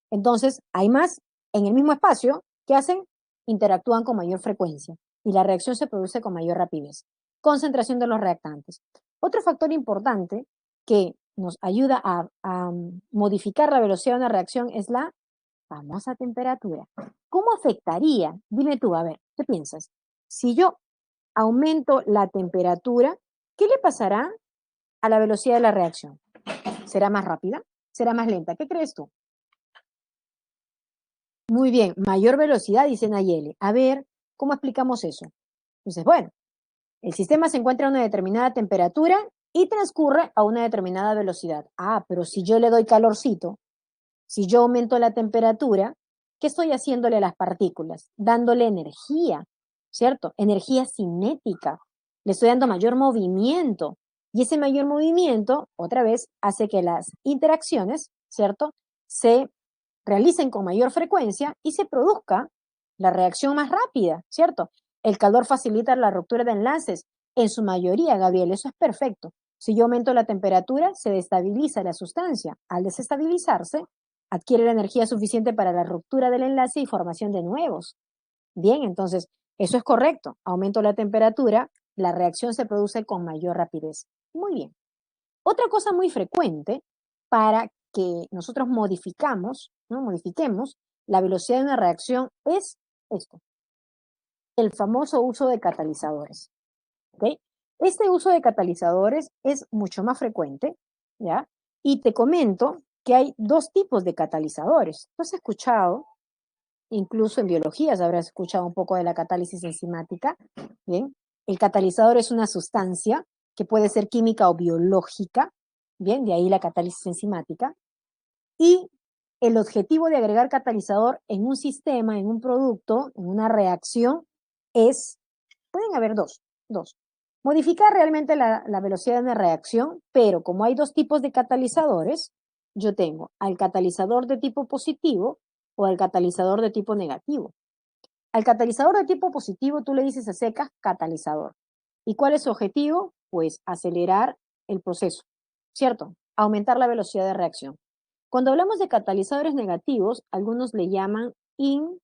entonces hay más en el mismo espacio que hacen, interactúan con mayor frecuencia y la reacción se produce con mayor rapidez. Concentración de los reactantes. Otro factor importante que nos ayuda a modificar la velocidad de una reacción es la famosa temperatura. ¿Cómo afectaría? Dime tú, a ver, ¿qué piensas? Si yo aumento la temperatura, ¿qué le pasará a la velocidad de la reacción? ¿Será más rápida? ¿Será más lenta? ¿Qué crees tú? Muy bien, mayor velocidad, dice Nayeli. A ver, ¿cómo explicamos eso? Entonces, bueno, el sistema se encuentra a una determinada temperatura y transcurre a una determinada velocidad. Ah, pero si yo le doy calorcito, si yo aumento la temperatura, ¿qué estoy haciéndole a las partículas? Dándole energía, ¿cierto? Energía cinética. Le estoy dando mayor movimiento. Y ese mayor movimiento, otra vez, hace que las interacciones, ¿cierto? Se realicen con mayor frecuencia y se produzca la reacción más rápida, ¿cierto? El calor facilita la ruptura de enlaces. En su mayoría, Gabriel, eso es perfecto. Si yo aumento la temperatura, se destabiliza la sustancia. Al desestabilizarse, adquiere la energía suficiente para la ruptura del enlace y formación de nuevos. Bien, entonces, eso es correcto. Aumento la temperatura, la reacción se produce con mayor rapidez. Muy bien. Otra cosa muy frecuente para que nosotros modificamos, ¿no? Modifiquemos la velocidad de una reacción es esto, el famoso uso de catalizadores. ¿Ok? Este uso de catalizadores es mucho más frecuente, ¿ya? Y te comento que hay dos tipos de catalizadores. ¿Tú has escuchado, incluso en biología, habrás escuchado un poco de la catálisis enzimática? Bien, el catalizador es una sustancia que puede ser química o biológica, bien, de ahí la catálisis enzimática, y el objetivo de agregar catalizador en un sistema, en un producto, en una reacción, es, pueden haber dos. Modificar realmente la velocidad de una reacción, pero como hay dos tipos de catalizadores, yo tengo al catalizador de tipo positivo o al catalizador de tipo negativo. Al catalizador de tipo positivo tú le dices a secas catalizador. ¿Y cuál es su objetivo? Pues acelerar el proceso, ¿cierto? Aumentar la velocidad de reacción. Cuando hablamos de catalizadores negativos, algunos le llaman inhibidores.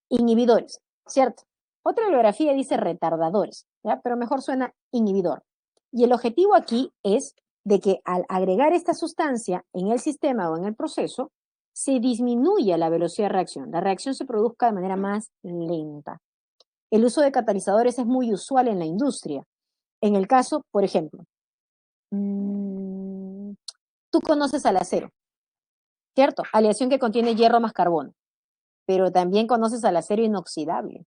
Inhibidores, ¿cierto? Otra bibliografía dice retardadores, ¿ya? Pero mejor suena inhibidor. Y el objetivo aquí es de que al agregar esta sustancia en el sistema o en el proceso, se disminuya la velocidad de reacción. La reacción se produzca de manera más lenta. El uso de catalizadores es muy usual en la industria. En el caso, por ejemplo, tú conoces al acero, ¿cierto? Aleación que contiene hierro más carbono, pero también conoces al acero inoxidable,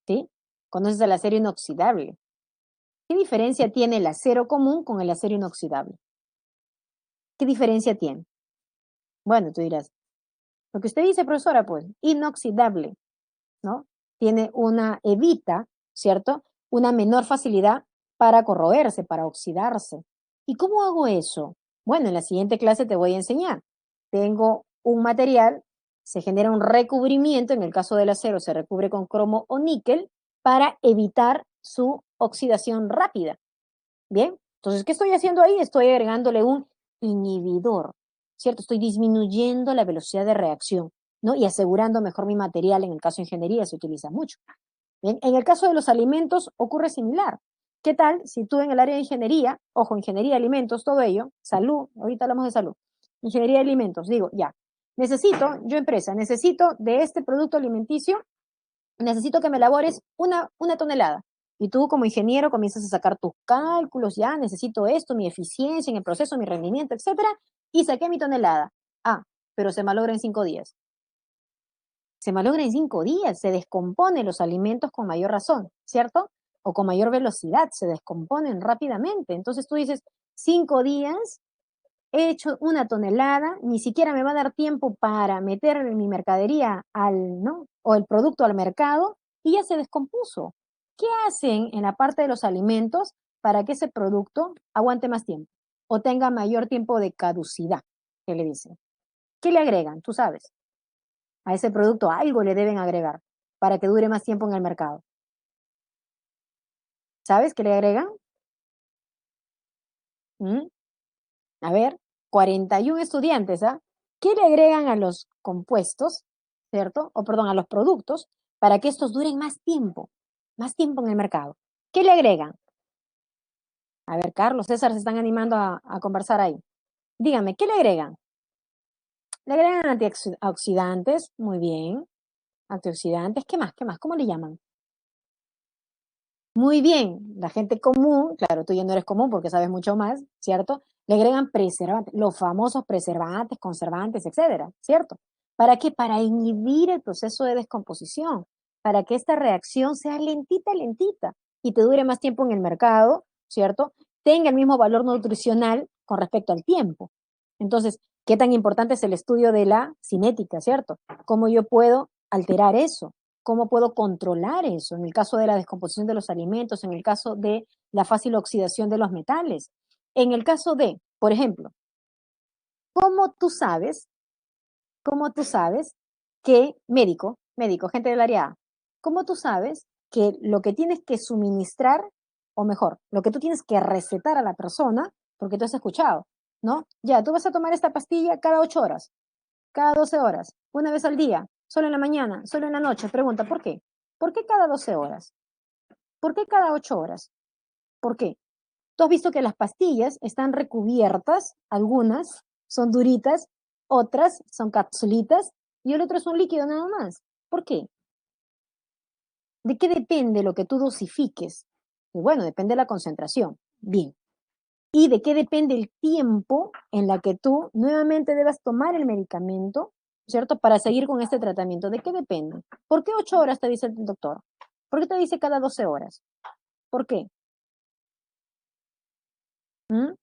¿sí? Conoces al acero inoxidable. ¿Qué diferencia tiene el acero común con el acero inoxidable? ¿Qué diferencia tiene? Bueno, tú dirás, lo que usted dice, profesora, pues, inoxidable, ¿no? Tiene evita, ¿cierto? Una menor facilidad para corroerse, para oxidarse. ¿Y cómo hago eso? Bueno, en la siguiente clase te voy a enseñar. Tengo un material, se genera un recubrimiento, en el caso del acero se recubre con cromo o níquel para evitar su oxidación rápida. Bien, entonces, ¿qué estoy haciendo ahí? Estoy agregándole un inhibidor, ¿cierto? Estoy disminuyendo la velocidad de reacción, ¿no? Y asegurando mejor mi material. En el caso de ingeniería se utiliza mucho. Bien, en el caso de los alimentos ocurre similar. ¿Qué tal si tú en el área de ingeniería, ojo, ingeniería de alimentos, todo ello, salud, ahorita hablamos de salud, ingeniería de alimentos, digo, ya, yo empresa, necesito de este producto alimenticio, necesito que me elabores una tonelada. Y tú como ingeniero comienzas a sacar tus cálculos, ya, necesito esto, mi eficiencia en el proceso, mi rendimiento, etcétera, y saqué mi tonelada. Ah, pero se malogra en 5 días. Se malogra en 5 días, se descomponen los alimentos con mayor razón, ¿cierto? O con mayor velocidad, se descomponen rápidamente. Entonces tú dices, 5 días, he hecho una tonelada, ni siquiera me va a dar tiempo para meter mi mercadería ¿no? O el producto al mercado y ya se descompuso. ¿Qué hacen en la parte de los alimentos para que ese producto aguante más tiempo o tenga mayor tiempo de caducidad? ¿Qué le dicen? ¿Qué le agregan? Tú sabes. A ese producto algo le deben agregar para que dure más tiempo en el mercado. ¿Sabes qué le agregan? ¿Mm? A ver, 41 estudiantes, ¿ah? ¿Qué le agregan a los compuestos, cierto? O perdón, a los productos para que estos duren más tiempo en el mercado? ¿Qué le agregan? A ver, Carlos, César, se están animando a conversar ahí. Dígame, ¿qué le agregan? Le agregan antioxidantes, muy bien. Antioxidantes, ¿qué más? ¿Qué más? ¿Cómo le llaman? Muy bien, la gente común, claro, tú ya no eres común porque sabes mucho más, ¿cierto? Le agregan preservantes, los famosos preservantes, conservantes, etcétera, ¿cierto? ¿Para qué? Para inhibir el proceso de descomposición, para que esta reacción sea lentita, lentita y te dure más tiempo en el mercado, ¿cierto? Tenga el mismo valor nutricional con respecto al tiempo. Entonces, ¿qué tan importante es el estudio de la cinética, ¿cierto? ¿Cómo yo puedo alterar eso? ¿Cómo puedo controlar eso? En el caso de la descomposición de los alimentos, en el caso de la fácil oxidación de los metales, en el caso de, por ejemplo, ¿cómo tú sabes, cómo tú sabes que médico, gente del área A, cómo tú sabes que lo que tienes que suministrar, o mejor, lo que tú tienes que recetar a la persona, porque tú has escuchado, ¿no? Ya, tú vas a tomar esta pastilla cada 8 horas, cada 12 horas, una vez al día, solo en la mañana, solo en la noche. Pregunta, ¿por qué? ¿Por qué cada 12 horas? ¿Por qué cada 8 horas? ¿Por qué? Tú has visto que las pastillas están recubiertas, algunas son duritas, otras son capsulitas y el otro es un líquido nada más. ¿Por qué? ¿De qué depende lo que tú dosifiques? Y bueno, depende de la concentración. Bien. ¿Y de qué depende el tiempo en la que tú nuevamente debas tomar el medicamento, ¿cierto? Para seguir con este tratamiento. ¿De qué depende? ¿Por qué 8 horas te dice el doctor? ¿Por qué te dice cada 12 horas? ¿Por qué? ¿Mm?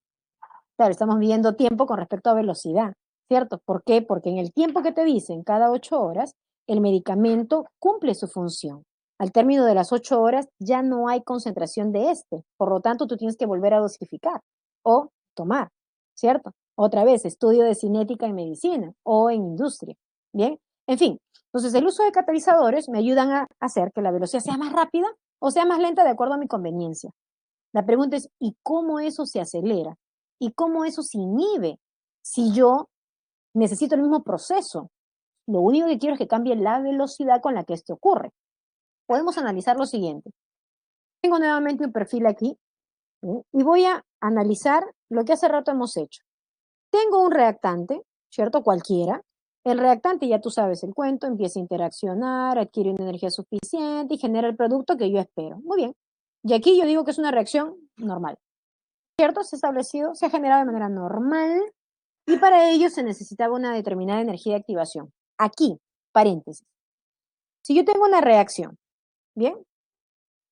Claro, estamos midiendo tiempo con respecto a velocidad, ¿cierto? ¿Por qué? Porque en el tiempo que te dicen, cada 8 horas, el medicamento cumple su función. Al término de las 8 horas ya no hay concentración de este, por lo tanto tú tienes que volver a dosificar o tomar, ¿cierto? Otra vez, estudio de cinética en medicina o en industria, ¿bien? En fin, entonces el uso de catalizadores me ayudan a hacer que la velocidad sea más rápida o sea más lenta de acuerdo a mi conveniencia. La pregunta es, ¿y cómo eso se acelera? ¿Y cómo eso se inhibe si yo necesito el mismo proceso? Lo único que quiero es que cambie la velocidad con la que esto ocurre. Podemos analizar lo siguiente. Tengo nuevamente un perfil aquí, ¿sí? Y voy a analizar lo que hace rato hemos hecho. Tengo un reactante, ¿cierto? Cualquiera. El reactante, ya tú sabes el cuento, empieza a interaccionar, adquiere una energía suficiente y genera el producto que yo espero. Muy bien. Y aquí yo digo que es una reacción normal. ¿Cierto? Se ha establecido, se ha generado de manera normal y para ello se necesitaba una determinada energía de activación. Aquí, paréntesis. Si yo tengo una reacción, ¿bien?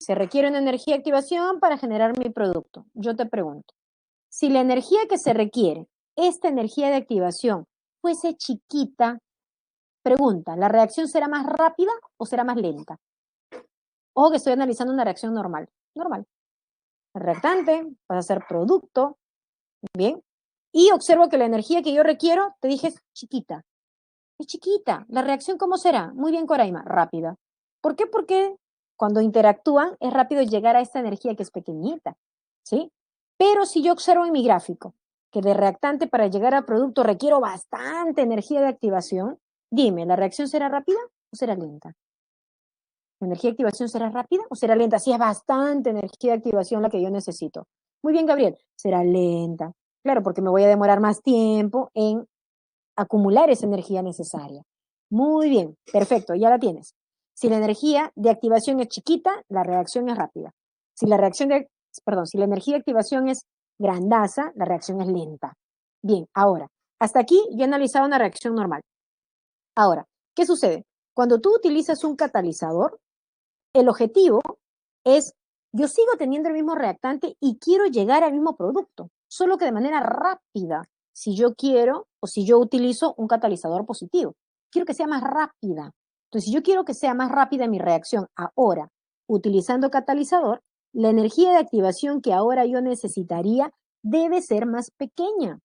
Se requiere una energía de activación para generar mi producto. Yo te pregunto, si la energía que se requiere, esta energía de activación, fuese chiquita, pregunta, ¿la reacción será más rápida o será más lenta? Ojo que estoy analizando una reacción normal. Normal. El reactante pasa a ser producto, ¿bien? Y observo que la energía que yo requiero, te dije, es chiquita. Es chiquita. ¿La reacción cómo será? Muy bien, Coraima, rápida. ¿Por qué? Porque cuando interactúan es rápido llegar a esta energía que es pequeñita, ¿sí? Pero si yo observo en mi gráfico que de reactante para llegar al producto requiero bastante energía de activación, dime, ¿la reacción será rápida o será lenta? ¿La energía de activación será rápida o será lenta? Si es bastante energía de activación la que yo necesito. Muy bien, Gabriel, será lenta. Claro, porque me voy a demorar más tiempo en acumular esa energía necesaria. Muy bien, perfecto, ya la tienes. Si la energía de activación es chiquita, la reacción es rápida. Si la reacción de, perdón, si la energía de activación es grandaza, la reacción es lenta. Bien, ahora, hasta aquí yo he analizado una reacción normal. Ahora, ¿qué sucede? Cuando tú utilizas un catalizador, el objetivo es, yo sigo teniendo el mismo reactante y quiero llegar al mismo producto, solo que de manera rápida, si yo quiero o si yo utilizo un catalizador positivo. Quiero que sea más rápida. Entonces, si yo quiero que sea más rápida mi reacción ahora, utilizando catalizador, la energía de activación que ahora yo necesitaría debe ser más pequeña.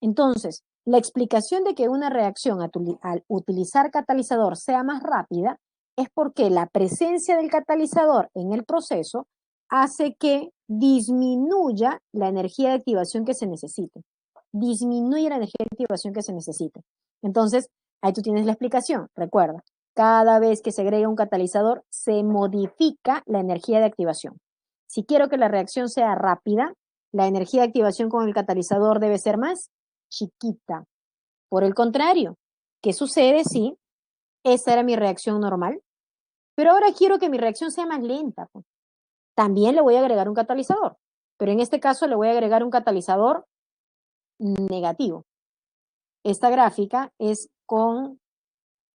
Entonces, la explicación de que una reacción al utilizar catalizador sea más rápida es porque la presencia del catalizador en el proceso hace que disminuya la energía de activación que se necesite. Disminuye la energía de activación que se necesite. Entonces, ahí tú tienes la explicación. Recuerda, cada vez que se agrega un catalizador, se modifica la energía de activación. Si quiero que la reacción sea rápida, la energía de activación con el catalizador debe ser más chiquita. Por el contrario, ¿qué sucede si esa era mi reacción normal? Pero ahora quiero que mi reacción sea más lenta, pues. También le voy a agregar un catalizador, pero en este caso le voy a agregar un catalizador negativo. Esta gráfica es con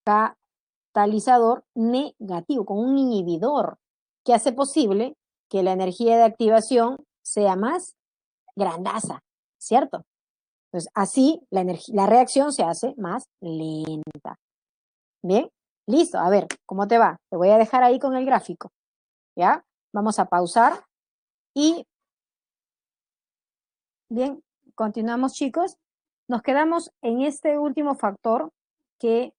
catalizador negativo, con un inhibidor que hace posible que la energía de activación sea más grandaza, ¿cierto? Entonces, así la reacción se hace más lenta. Bien, listo. A ver, ¿cómo te va? Te voy a dejar ahí con el gráfico, ¿ya? Vamos a pausar y, bien, continuamos, chicos. Nos quedamos en este último factor que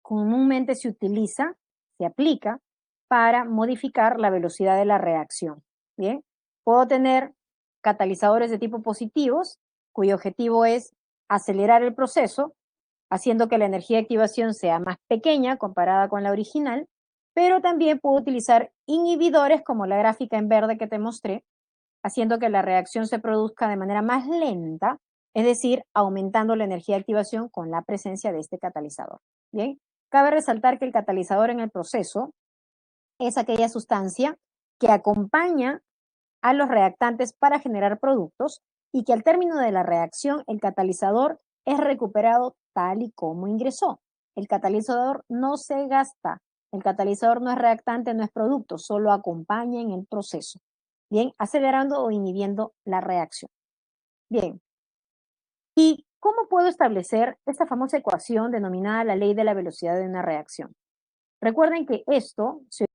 comúnmente se utiliza, se aplica para modificar la velocidad de la reacción. Bien, puedo tener catalizadores de tipo positivos, cuyo objetivo es acelerar el proceso, haciendo que la energía de activación sea más pequeña comparada con la original, pero también puedo utilizar inhibidores como la gráfica en verde que te mostré, haciendo que la reacción se produzca de manera más lenta, es decir, aumentando la energía de activación con la presencia de este catalizador. Bien, cabe resaltar que el catalizador en el proceso es aquella sustancia que acompaña a los reactantes para generar productos y que al término de la reacción el catalizador es recuperado tal y como ingresó. El catalizador no se gasta, el catalizador no es reactante, no es producto, solo acompaña en el proceso. Bien, acelerando o inhibiendo la reacción. Bien, ¿y cómo puedo establecer esta famosa ecuación denominada la ley de la velocidad de una reacción? Recuerden que esto se